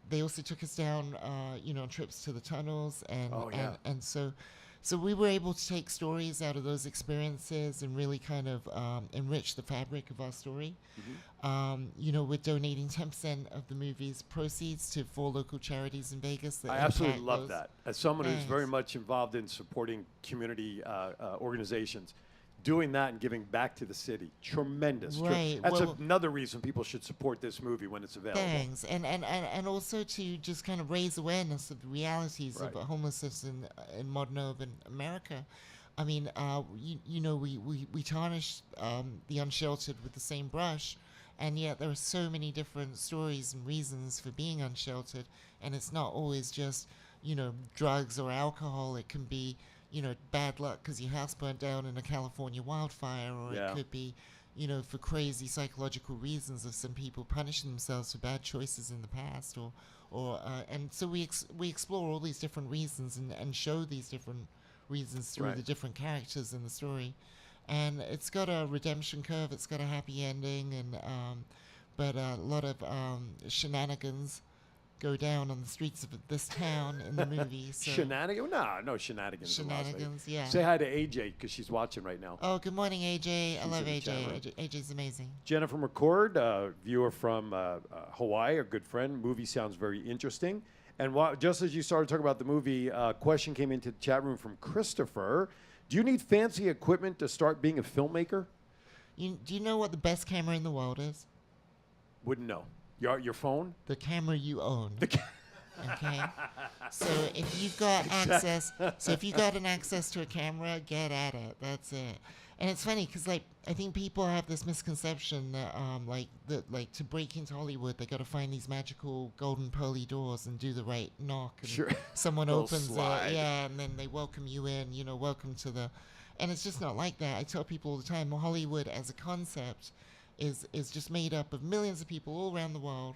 Speaker 4: they also took us down, on trips to the tunnels, and
Speaker 1: Oh, yeah.
Speaker 4: and so we were able to take stories out of those experiences and really kind of enrich the fabric of our story. We're donating 10% of the movie's proceeds to 4 local charities in Vegas. That
Speaker 1: I absolutely
Speaker 4: impact
Speaker 1: love
Speaker 4: those.
Speaker 1: that. As someone who's very
Speaker 4: Thanks.
Speaker 1: much involved in supporting community organizations, doing that and giving back to the city, tremendous.
Speaker 4: Right,
Speaker 1: That's
Speaker 4: well-
Speaker 1: another reason people should support this movie when it's available.
Speaker 4: Thanks, and also to just kind of raise awareness of the realities of
Speaker 1: Right.
Speaker 4: homelessness in modern urban America. I mean, we tarnish the unsheltered with the same brush, and yet there are so many different stories and reasons for being unsheltered, and it's not always just drugs or alcohol. It can be bad luck because your house burnt down in a California wildfire, or
Speaker 1: Yeah.
Speaker 4: it could be for crazy psychological reasons of some people punishing themselves for bad choices in the past, and so we explore all these different reasons and show these different reasons through
Speaker 1: Right.
Speaker 4: the different characters in the story, and it's got a redemption curve. It's got a happy ending, and but a lot of shenanigans go down on the streets of this town in the movie. So
Speaker 1: Shenanigans? No shenanigans. in Las Vegas.
Speaker 4: Shenanigans, yeah.
Speaker 1: Say hi to AJ because she's watching right now.
Speaker 4: Oh, good morning, AJ. I
Speaker 1: She's
Speaker 4: love
Speaker 1: in the chat
Speaker 4: AJ.
Speaker 1: room.
Speaker 4: AJ's amazing.
Speaker 1: Jennifer McCord, viewer from Hawaii, a good friend. Movie sounds very interesting. And just as you started talking about the movie, a question came into the chat room from Christopher. Do you need fancy equipment to start being a filmmaker?
Speaker 4: Do you know what the best camera in the world is?
Speaker 1: Wouldn't know. Your phone?
Speaker 4: The camera you own. Okay. So if you've got an access to a camera, get at it. That's it. And it's funny because I think people have this misconception that to break into Hollywood, they got to find these magical golden pearly doors and do the right knock, and
Speaker 1: Sure.
Speaker 4: someone
Speaker 1: Little
Speaker 4: opens
Speaker 1: slide.
Speaker 4: it, and then they welcome you in. Welcome to the. And it's just not like that. I tell people all the time, Hollywood as a concept is just made up of millions of people all around the world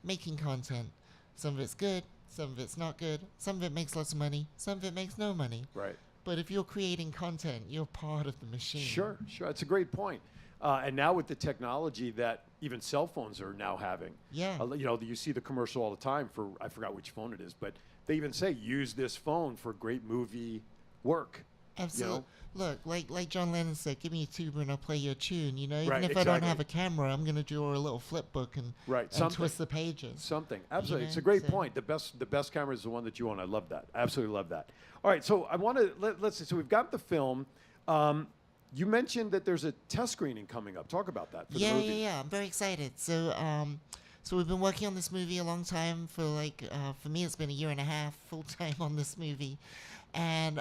Speaker 4: making content. Some of it's good, some of it's not good, some of it makes lots of money, some of it makes no money.
Speaker 1: Right.
Speaker 4: But if you're creating content, you're part of the machine.
Speaker 1: Sure. That's a great point. And now with the technology that even cell phones are now having,
Speaker 4: Yeah.
Speaker 1: you see the commercial all the time for, I forgot which phone it is, but they even say, use this phone for great movie work.
Speaker 4: Absolutely. Look, like John Lennon said, give me a tuba and I'll play you a tune. Even
Speaker 1: Right,
Speaker 4: if I don't
Speaker 1: exactly.
Speaker 4: have a camera, I'm going to draw a little flip book and
Speaker 1: Something.
Speaker 4: twist the pages.
Speaker 1: Something. Absolutely. It's a
Speaker 4: know,
Speaker 1: great
Speaker 4: so-
Speaker 1: point. The best camera is the one that you own. I love that. Absolutely love that. All right. So I want to, let's see. So we've got the film. You mentioned that there's a test screening coming up. Talk about that for the movie.
Speaker 4: Yeah. I'm very excited. So we've been working on this movie a long time. For me, it's been a year and a half full time on this movie. And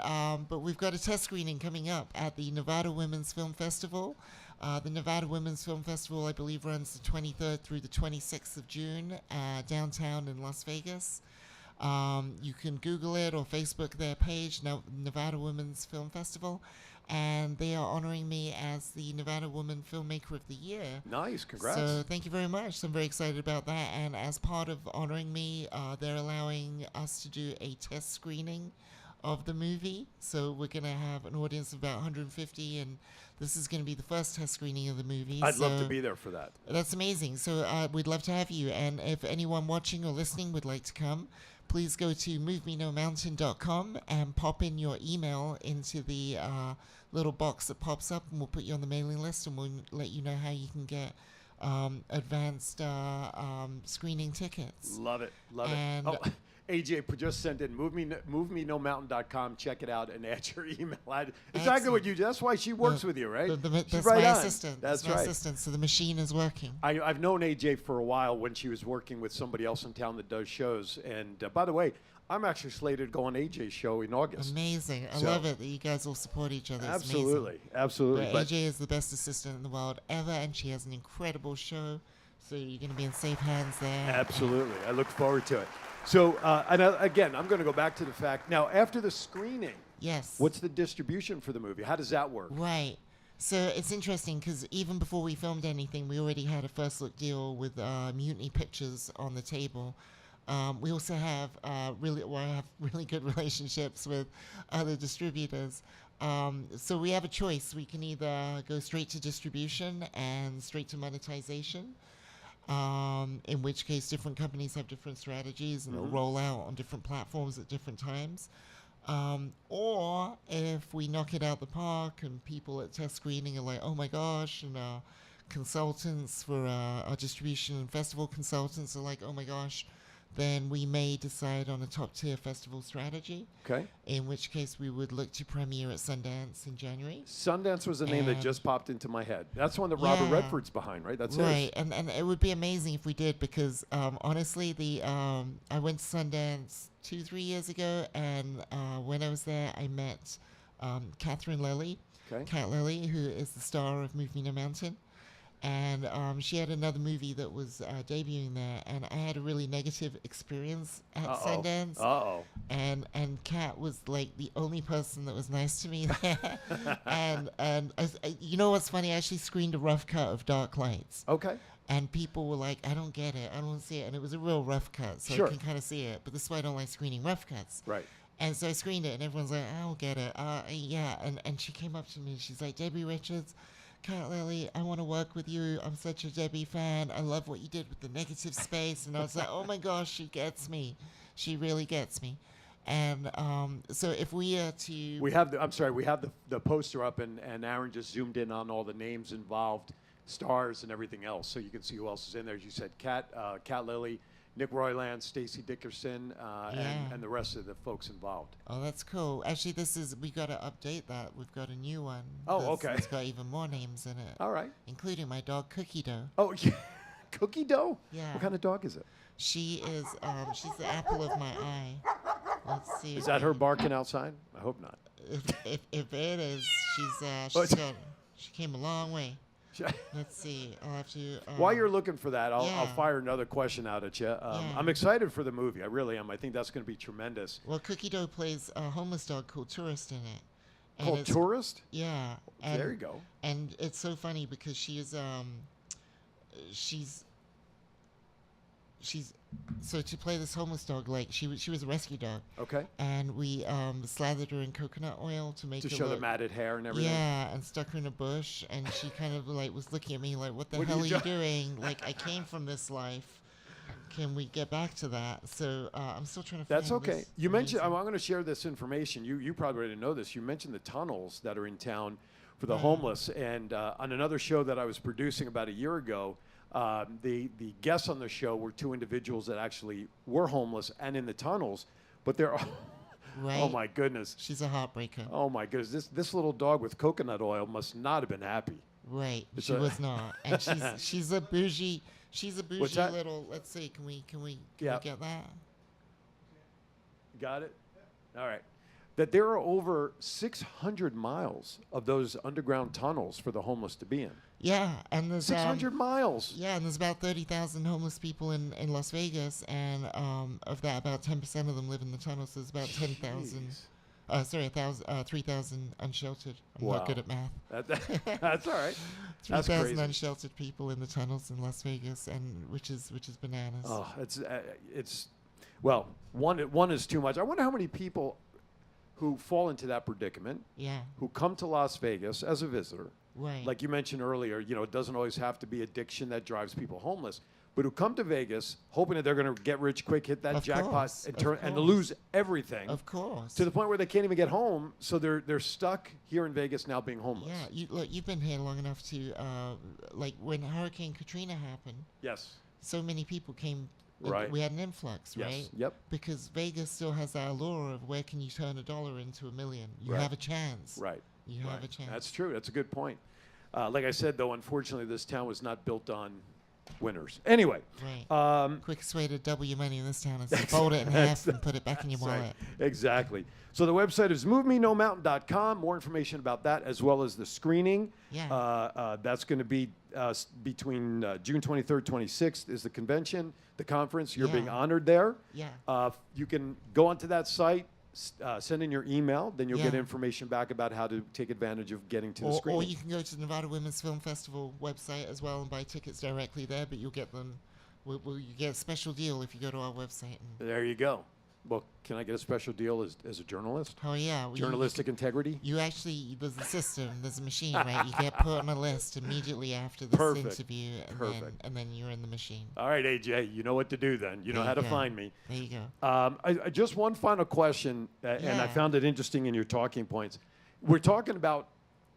Speaker 4: but we've got a test screening coming up at the Nevada Women's Film Festival. The Nevada Women's Film Festival, I believe, runs the 23rd through the 26th of June downtown in Las Vegas. You can Google it or Facebook their page, Nevada Women's Film Festival, and they are honoring me as the Nevada Woman Filmmaker of the Year.
Speaker 1: Nice. Congrats.
Speaker 4: So thank you very much. I'm very excited about that. And as part of honoring me, they're allowing us to do a test screening of the movie. So we're going to have an audience of about 150, and this is going to be the first test screening of the movie.
Speaker 1: I'd love to be there for that.
Speaker 4: That's amazing. So we'd love to have you. And if anyone watching or listening would like to come, please go to movemenomountain.com and pop in your email into the little box that pops up, and we'll put you on the mailing list, and we'll let you know how you can get advanced screening tickets.
Speaker 1: Love it.
Speaker 4: And-
Speaker 1: AJ just sent in movemenomountain.com. Check it out and add your email. Exactly
Speaker 4: Excellent.
Speaker 1: what you. That's why she works with you, right?
Speaker 4: That's
Speaker 1: She's
Speaker 4: my
Speaker 1: right on.
Speaker 4: assistant.
Speaker 1: That's
Speaker 4: my
Speaker 1: right.
Speaker 4: assistant. So the machine is working.
Speaker 1: I've known AJ for a while when she was working with somebody else in town that does shows. And by the way, I'm actually slated to go on AJ's show in August.
Speaker 4: Amazing. I
Speaker 1: So-
Speaker 4: love it that you guys all support each other. It's amazing.
Speaker 1: Absolutely.
Speaker 4: But AJ is the best assistant in the world ever, and she has an incredible show. So you're going to be in safe hands there.
Speaker 1: Absolutely. I look forward to it. So, again, I'm going to go back to the fact. Now, after the screening,
Speaker 4: Yes.
Speaker 1: what's the distribution for the movie? How does that work?
Speaker 4: Right. So it's interesting because even before we filmed anything, we already had a first look deal with Mutiny Pictures on the table. We also have really good relationships with other distributors. So we have a choice. We can either go straight to distribution and straight to monetization, in which case different companies have different strategies and they'll roll out on different platforms at different times. Or if we knock it out the park and people at test screening are like, oh my gosh, and consultants for our distribution and festival consultants are like, oh my gosh, then we may decide on a top tier festival strategy.
Speaker 1: Okay.
Speaker 4: In which case we would look to premiere at Sundance in January.
Speaker 1: Sundance was a name that
Speaker 4: And-
Speaker 1: just popped into my head. That's the one that Robert
Speaker 4: Yeah.
Speaker 1: Redford's behind, right? That's
Speaker 4: Right,
Speaker 1: his.
Speaker 4: and it would be amazing if we did because honestly, I went to Sundance 2-3 years ago, and when I was there, I met Catherine Lilly,
Speaker 1: Okay.
Speaker 4: Cat Lilly, who is the star of Move Me No Mountain, and she had another movie that was debuting there, and I had a really negative experience at Sundance.
Speaker 1: Uh-oh.
Speaker 4: And Kat was like the only person that was nice to me there. and you know what's funny? I actually screened a rough cut of Dark Lights.
Speaker 1: Okay.
Speaker 4: And people were like, I don't get it. I don't see it. And it was a real rough cut, so
Speaker 1: Sure.
Speaker 4: I can kind of see it. But this is why I don't like screening rough cuts.
Speaker 1: Right.
Speaker 4: And so I screened it, and everyone's like, I don't get it. Yeah. And she came up to me, and she's like, Debbie Richards, Cat Lily, I want to work with you. I'm such a Debbie fan. I love what you did with the negative space. And I was like, oh my gosh, she gets me. She really gets me. And so if we are to...
Speaker 1: We have the poster up, and Aaron just zoomed in on all the names involved, stars and everything else, so you can see who else is in there. As you said, Cat Lily, Nick Royland, Stacy Dickerson,
Speaker 4: Yeah.
Speaker 1: and the rest of the folks involved.
Speaker 4: Oh, that's cool. Actually, we got to update that. We've got a new one.
Speaker 1: Oh, okay.
Speaker 4: It's got even more names in it.
Speaker 1: All right.
Speaker 4: Including my dog, Cookie Dough.
Speaker 1: Oh, yeah. Cookie Dough?
Speaker 4: Yeah.
Speaker 1: What kind of dog is it?
Speaker 4: She is, she's the apple of my eye. Let's see.
Speaker 1: Is that her barking outside? I hope not.
Speaker 4: If it is,
Speaker 1: Oh,
Speaker 4: she came a long way. Let's see. I'll have to.
Speaker 1: While you're looking for that, I'll
Speaker 4: yeah.
Speaker 1: fire another question out at you.
Speaker 4: Yeah.
Speaker 1: I'm excited for the movie. I really am. I think that's going to be tremendous.
Speaker 4: Well, Cookie Dough plays a homeless dog called Tourist in it. And
Speaker 1: Called
Speaker 4: it's-
Speaker 1: Tourist?
Speaker 4: Yeah.
Speaker 1: There you go.
Speaker 4: And it's so funny because she's so to play this homeless dog, like she was a rescue dog.
Speaker 1: Okay.
Speaker 4: And we slathered her in coconut oil to make
Speaker 1: To
Speaker 4: her
Speaker 1: show the
Speaker 4: look,
Speaker 1: matted hair and everything?
Speaker 4: yeah, and stuck her in a bush, and she kind of like was looking at me like, "What the
Speaker 1: What are
Speaker 4: hell
Speaker 1: you
Speaker 4: are you doing? Like, I came from this life. Can we get back to that?" So I'm still trying to.
Speaker 1: That's
Speaker 4: find
Speaker 1: okay.
Speaker 4: this
Speaker 1: You mentioned, I'm
Speaker 4: amazing-
Speaker 1: going to share this information. You probably already know this. You mentioned the tunnels that are in town for the
Speaker 4: Right.
Speaker 1: homeless. And on another show that I was producing about a year ago, the guests on the show were two individuals that actually were homeless and in the tunnels. But they're, oh
Speaker 4: Right.
Speaker 1: my goodness.
Speaker 4: She's a heartbreaker.
Speaker 1: Oh my goodness. This little dog with coconut oil must not have been happy.
Speaker 4: Right.
Speaker 1: It's
Speaker 4: She
Speaker 1: a-
Speaker 4: was not, and she's a bougie. She's a bougie
Speaker 1: that?
Speaker 4: little. Let's see. Can we
Speaker 1: Yeah.
Speaker 4: get that?
Speaker 1: Got it? All right. That there are over 600 miles of those underground tunnels for the homeless to be in.
Speaker 4: Yeah, and there's
Speaker 1: 600 miles.
Speaker 4: Yeah, and there's about 30,000 homeless people in Las Vegas, and of that, about 10% of them live in the tunnels. So there's about 10,000. Sorry, 3,000 unsheltered. I'm
Speaker 1: Wow.
Speaker 4: not good at math.
Speaker 1: That's all right. That's
Speaker 4: 3,000
Speaker 1: crazy.
Speaker 4: unsheltered people in the tunnels in Las Vegas, and which is bananas.
Speaker 1: Oh, it's well, one is too much. I wonder how many people who fall into that predicament,
Speaker 4: Yeah,
Speaker 1: who come to Las Vegas as a visitor,
Speaker 4: right.
Speaker 1: like you mentioned earlier, it doesn't always have to be addiction that drives people homeless, but who come to Vegas hoping that they're going to get rich quick, hit that
Speaker 4: Of
Speaker 1: jackpot,
Speaker 4: course,
Speaker 1: and
Speaker 4: of
Speaker 1: turn and
Speaker 4: course.
Speaker 1: lose everything
Speaker 4: Of course.
Speaker 1: to the point where they can't even get home. So they're stuck here in Vegas now being homeless.
Speaker 4: Yeah, you've been here long enough to like when Hurricane Katrina happened.
Speaker 1: Yes.
Speaker 4: So many people came.
Speaker 1: Right.
Speaker 4: We had an influx,
Speaker 1: Yes.
Speaker 4: right?
Speaker 1: Yep.
Speaker 4: Because Vegas still has that allure of where can you turn $1 into $1 million? You
Speaker 1: Right.
Speaker 4: have a chance.
Speaker 1: Right.
Speaker 4: You have a chance.
Speaker 1: That's true. That's a good point. Like I said, though, unfortunately, this town was not built on winners. Anyway.
Speaker 4: Right. Quickest way to double your money in this town is to fold it in half and put it back in your
Speaker 1: That's right.
Speaker 4: wallet.
Speaker 1: Exactly. So the website is movemenomountain.com. More information about that as well as the screening.
Speaker 4: Yeah.
Speaker 1: That's going to be between June 23rd, 26th is the convention, the conference. You're being
Speaker 4: Yeah.
Speaker 1: honored there.
Speaker 4: Yeah.
Speaker 1: You can go onto that site, send in your email, then you'll get
Speaker 4: Yeah.
Speaker 1: information back about how to take advantage of getting to the
Speaker 4: Or
Speaker 1: screening.
Speaker 4: you can go to the Nevada Women's Film Festival website as well and buy tickets directly there, but you'll get them. You get a special deal if you go to our website. And,
Speaker 1: There you go. Well, can I get a special deal as a journalist?
Speaker 4: oh yeah. Well,
Speaker 1: Journalistic integrity?
Speaker 4: You actually, there's a system, there's a machine, right? You get put on a list immediately after this
Speaker 1: Perfect.
Speaker 4: interview, and then you're in the machine.
Speaker 1: All right, AJ, you know what to do then. You know
Speaker 4: There
Speaker 1: how
Speaker 4: you
Speaker 1: to
Speaker 4: go.
Speaker 1: find me.
Speaker 4: There you go.
Speaker 1: I just one final question, and I
Speaker 4: Yeah.
Speaker 1: found it interesting in your talking points. We're talking about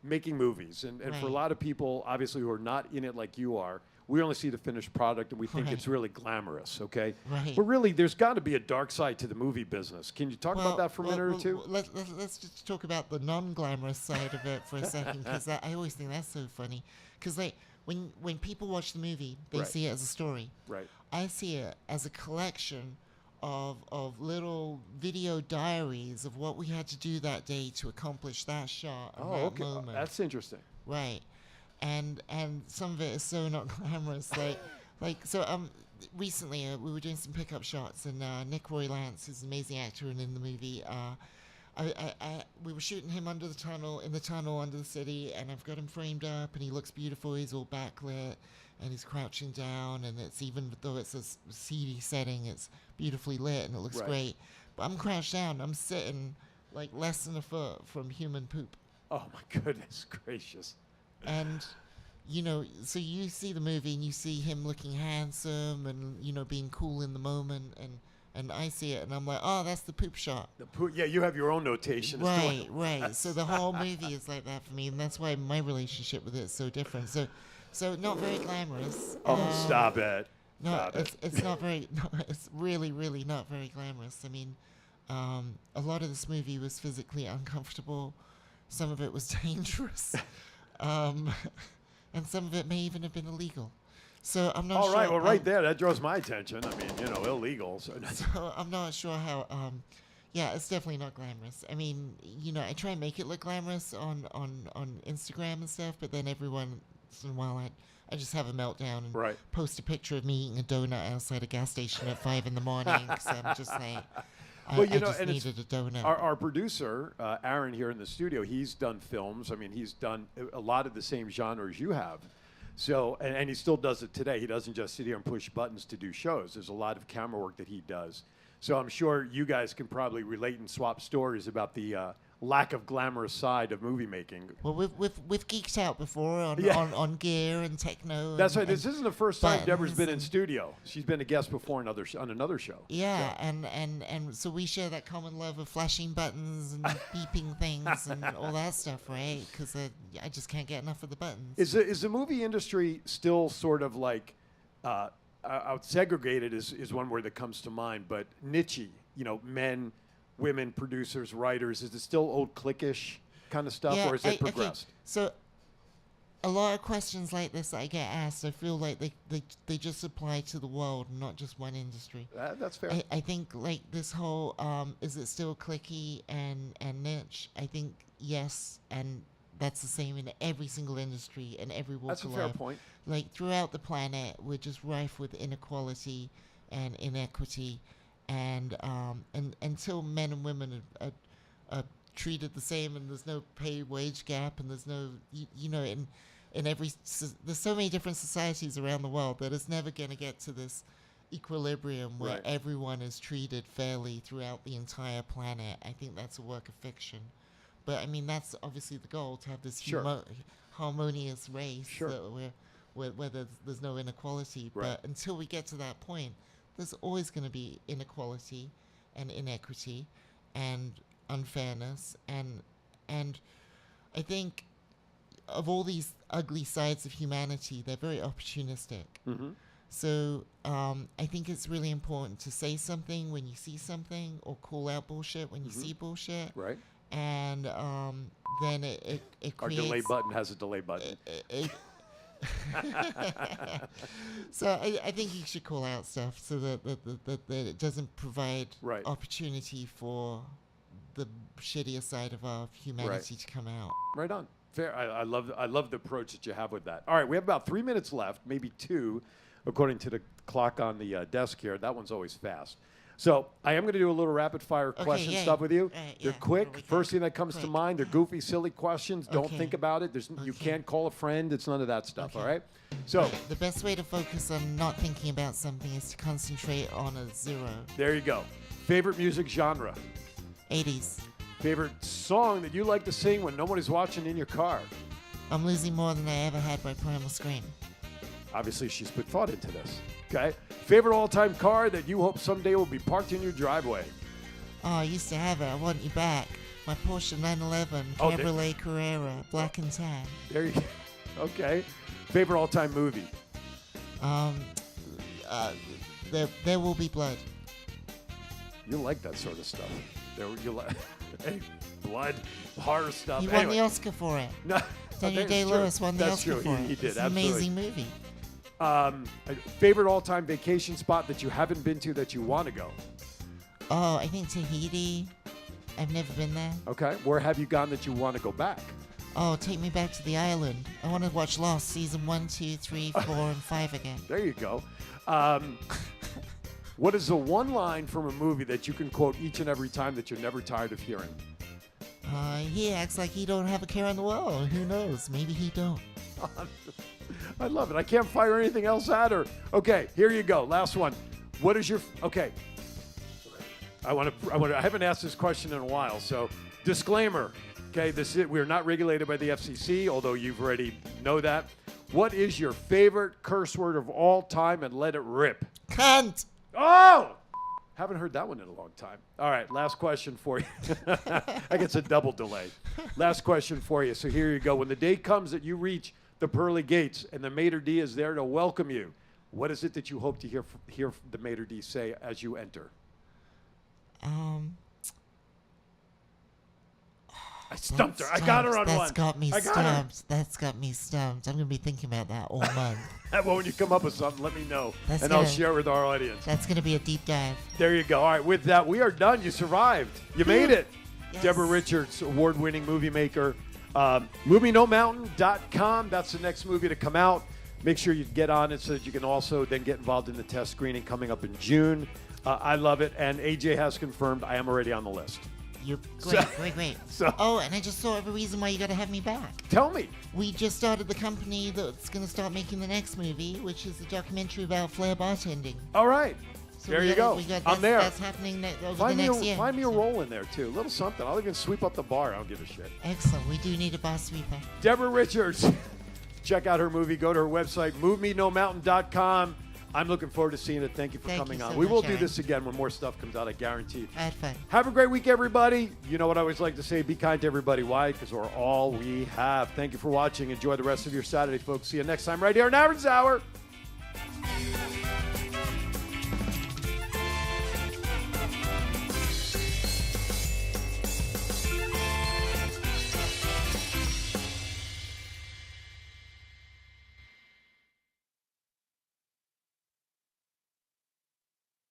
Speaker 1: making movies, and for a
Speaker 4: Right.
Speaker 1: lot of people, obviously, who are not in it like you are, we only see the finished product and we think
Speaker 4: Right.
Speaker 1: it's really glamorous, okay?
Speaker 4: Right.
Speaker 1: But really, there's got to be a dark side to the movie business. Can you talk about that for a minute or two?
Speaker 4: Let's just talk about the non-glamorous side of it for a second, because I always think that's so funny. Because like when people watch the movie, they
Speaker 1: Right.
Speaker 4: see it as a story.
Speaker 1: Right.
Speaker 4: I see it as a collection of little video diaries of what we had to do that day to accomplish that shot and
Speaker 1: Oh,
Speaker 4: that
Speaker 1: okay.
Speaker 4: moment.
Speaker 1: That's interesting.
Speaker 4: Right. And some of it is so not glamorous. Recently we were doing some pickup shots, and Nick Roy Lance, who's an amazing actor and in the movie, we were shooting him in the tunnel under the city, and I've got him framed up, and he looks beautiful. He's all backlit, and he's crouching down, and it's, even though it's a seedy setting, it's beautifully lit, and it looks
Speaker 1: Right.
Speaker 4: great. But I'm crouched down. I'm sitting like less than a foot from human poop.
Speaker 1: Oh, my goodness gracious.
Speaker 4: And so you see the movie and you see him looking handsome and being cool in the moment, and I see it and I'm like, oh, that's the poop shot.
Speaker 1: Yeah, you have your own notation. as to what-
Speaker 4: Right. So the whole movie is like that for me, and that's why my relationship with it is so different. So not very glamorous.
Speaker 1: Oh, stop it.
Speaker 4: No, it's not very. No, it's really, really not very glamorous. I mean, a lot of this movie was physically uncomfortable. Some of it was dangerous, and some of it may even have been illegal. So I'm not
Speaker 1: All
Speaker 4: sure.
Speaker 1: right, well, right there, that draws my attention. I mean, illegal. So.
Speaker 4: So I'm not sure how. Yeah, it's definitely not glamorous. I mean, I try and make it look glamorous on Instagram and stuff, but then every once in a while I just have a meltdown and
Speaker 1: Right.
Speaker 4: post a picture of me eating a donut outside a gas station at 5 in the morning because I'm just like,
Speaker 1: Well,
Speaker 4: I just
Speaker 1: and it's-
Speaker 4: needed a donut.
Speaker 1: Our producer, Aaron, here in the studio, he's done films. I mean, he's done a lot of the same genres you have. So, and he still does it today. He doesn't just sit here and push buttons to do shows. There's a lot of camera work that he does. So I'm sure you guys can probably relate and swap stories about the lack of glamorous side of movie making.
Speaker 4: Well, we've geeked out before on,
Speaker 1: Yeah.
Speaker 4: on gear and techno.
Speaker 1: That's
Speaker 4: and,
Speaker 1: right. This
Speaker 4: and
Speaker 1: isn't the first time Deborah's
Speaker 4: buttons
Speaker 1: been in
Speaker 4: and-
Speaker 1: studio. She's been a guest before on another show.
Speaker 4: Yeah, and so we share that common love of flashing buttons and beeping things and all that stuff, right? Because I just can't get enough of the buttons.
Speaker 1: Is the movie industry still sort of like out segregated is one word that comes to mind, but niche, men, women, producers, writers, is it still old cliquish kind of stuff, or is it
Speaker 4: I think-
Speaker 1: progressed?
Speaker 4: so a lot of questions like this that I get asked, I feel like they just apply to the world, not just one industry.
Speaker 1: That's fair.
Speaker 4: I think like this whole is it still clicky and niche? I think yes, and that's the same in every single industry and every walk
Speaker 1: That's a
Speaker 4: of
Speaker 1: fair
Speaker 4: life.
Speaker 1: point.
Speaker 4: Like throughout the planet, we're just rife with inequality and inequity, and until men and women are treated the same, and there's no pay wage gap, and there's no in every there's so many different societies around the world that it's never going to get to this equilibrium where
Speaker 1: Right.
Speaker 4: everyone is treated fairly throughout the entire planet. I think that's a work of fiction. But I mean, that's obviously the goal, to have this
Speaker 1: Sure.
Speaker 4: harmonious race
Speaker 1: Sure.
Speaker 4: that where there's no inequality.
Speaker 1: Right.
Speaker 4: But until we get to that point, there's always going to be inequality and inequity and unfairness. And I think of all these ugly sides of humanity, they're very opportunistic.
Speaker 1: Mm-hmm.
Speaker 4: So I think it's really important to say something when you see something, or call out bullshit when you see bullshit.
Speaker 1: Right.
Speaker 4: And then it
Speaker 1: Our
Speaker 4: creates...
Speaker 1: delay button has a delay button.
Speaker 4: So I think you should call out stuff so that it doesn't provide
Speaker 1: Right.
Speaker 4: opportunity for the shittier side of our humanity to come out.
Speaker 1: Right on. Fair. I love the approach that you have with that. All right, we have about 3 minutes left, maybe 2, according to the clock on the desk here. That one's always fast. So I am going to do a little rapid fire question
Speaker 4: yeah,
Speaker 1: stuff with you.
Speaker 4: right,
Speaker 1: They're
Speaker 4: yeah.
Speaker 1: quick.
Speaker 4: What do we got?
Speaker 1: First thing that comes to
Speaker 4: Quick.
Speaker 1: mind. They're goofy, silly questions. Don't
Speaker 4: Okay.
Speaker 1: think about it. You
Speaker 4: Okay.
Speaker 1: can't call a friend. It's none of that stuff.
Speaker 4: Okay.
Speaker 1: All right. So
Speaker 4: The best way to focus on not thinking about something is to concentrate on a 0.
Speaker 1: there you go. Favorite music genre.
Speaker 4: 80s.
Speaker 1: Favorite song that you like to sing when nobody's watching in your car.
Speaker 4: I'm losing more than I ever had by Primal Scream.
Speaker 1: Obviously, she's put thought into this. Okay. Favorite all-time car that you hope someday will be parked in your driveway.
Speaker 4: Oh, I used to have it. I want you back. My Porsche 911
Speaker 1: Oh, there-
Speaker 4: Cabriolet Carrera, black and tan.
Speaker 1: There you go. Okay. Favorite all-time movie.
Speaker 4: There Will Be Blood.
Speaker 1: You like that sort of stuff. You like hey, blood, horror stuff.
Speaker 4: He won
Speaker 1: Anyway.
Speaker 4: the Oscar for it.
Speaker 1: No,
Speaker 4: Daniel
Speaker 1: okay, it's true.
Speaker 4: Day-Lewis won the
Speaker 1: That's
Speaker 4: Oscar
Speaker 1: true.
Speaker 4: for
Speaker 1: He
Speaker 4: it.
Speaker 1: did.
Speaker 4: It's an
Speaker 1: Absolutely.
Speaker 4: amazing movie.
Speaker 1: Favorite all-time vacation spot that you haven't been to that you want to go.
Speaker 4: Oh, I think Tahiti. I've never been there.
Speaker 1: Okay. Where have you gone that you want to go back?
Speaker 4: Oh, take me back to the island. I want to watch Lost season 1, 2, 3, 4, and 5 again.
Speaker 1: There you go. What is the one line from a movie that you can quote each and every time that you're never tired of hearing?
Speaker 4: He acts like he don't have a care in the world. Who knows? Maybe he don't.
Speaker 1: I love it. I can't fire anything else at her. Okay, here you go. Last one. What is your okay? I haven't asked this question in a while, so disclaimer. Okay, we're not regulated by the FCC, although you've already know that. What is your favorite curse word of all time, and let it rip?
Speaker 4: Cunt!
Speaker 1: Oh! Haven't heard that one in a long time. All right, last question for you. I guess a double delay. Last question for you. So here you go. When the day comes that you reach the pearly gates and the maitre d' is there to welcome you, What is it that you hope to hear the maitre d' say as you enter? I stumped her. I got her on
Speaker 4: That's
Speaker 1: one.
Speaker 4: got me
Speaker 1: I got her.
Speaker 4: stumped. That's got me stumped. I'm gonna be thinking about that all month.
Speaker 1: Well, when you come up with something, let me know,
Speaker 4: That's
Speaker 1: and I'll
Speaker 4: gonna-
Speaker 1: share with our audience.
Speaker 4: That's gonna be a deep dive.
Speaker 1: There you go. All right, with that, we are done. You survived. You made it.
Speaker 4: Yes.
Speaker 1: Deborah Richards, award-winning movie maker. MovieNoMountain.com. That's the next movie to come out. Make sure you get on it so that you can also then get involved in the test screening coming up in June. I love it, and AJ has confirmed I am already on the list.
Speaker 4: You great.
Speaker 1: So-
Speaker 4: Oh, and I just saw every reason why you gotta have me back.
Speaker 1: Tell me.
Speaker 4: We just started the company that's gonna start making the next movie, which is a documentary about flair bartending.
Speaker 1: All right.
Speaker 4: So
Speaker 1: There
Speaker 4: we
Speaker 1: you
Speaker 4: gotta-
Speaker 1: go.
Speaker 4: we got-
Speaker 1: I'm
Speaker 4: that's-
Speaker 1: there.
Speaker 4: That's happening over
Speaker 1: Find
Speaker 4: the
Speaker 1: me,
Speaker 4: next year.
Speaker 1: find me a role in there, too. A little something. I'll even sweep up the bar. I don't give a shit.
Speaker 4: Excellent. We do need a bar sweeper.
Speaker 1: Deborah Richards. Check out her movie. Go to her website, MoveMeNoMountain.com. I'm looking forward to seeing it. Thank you for
Speaker 4: Thank
Speaker 1: coming
Speaker 4: you
Speaker 1: on.
Speaker 4: so
Speaker 1: We will
Speaker 4: much,
Speaker 1: do
Speaker 4: Aaron.
Speaker 1: this again when more stuff comes out, I guarantee.
Speaker 4: I had fun.
Speaker 1: Have a great week, everybody. You know what I always like to say, be kind to everybody. Why? Because we're all we have. Thank you for watching. Enjoy the rest of your Saturday, folks. See you next time right here on Aaron's Hour.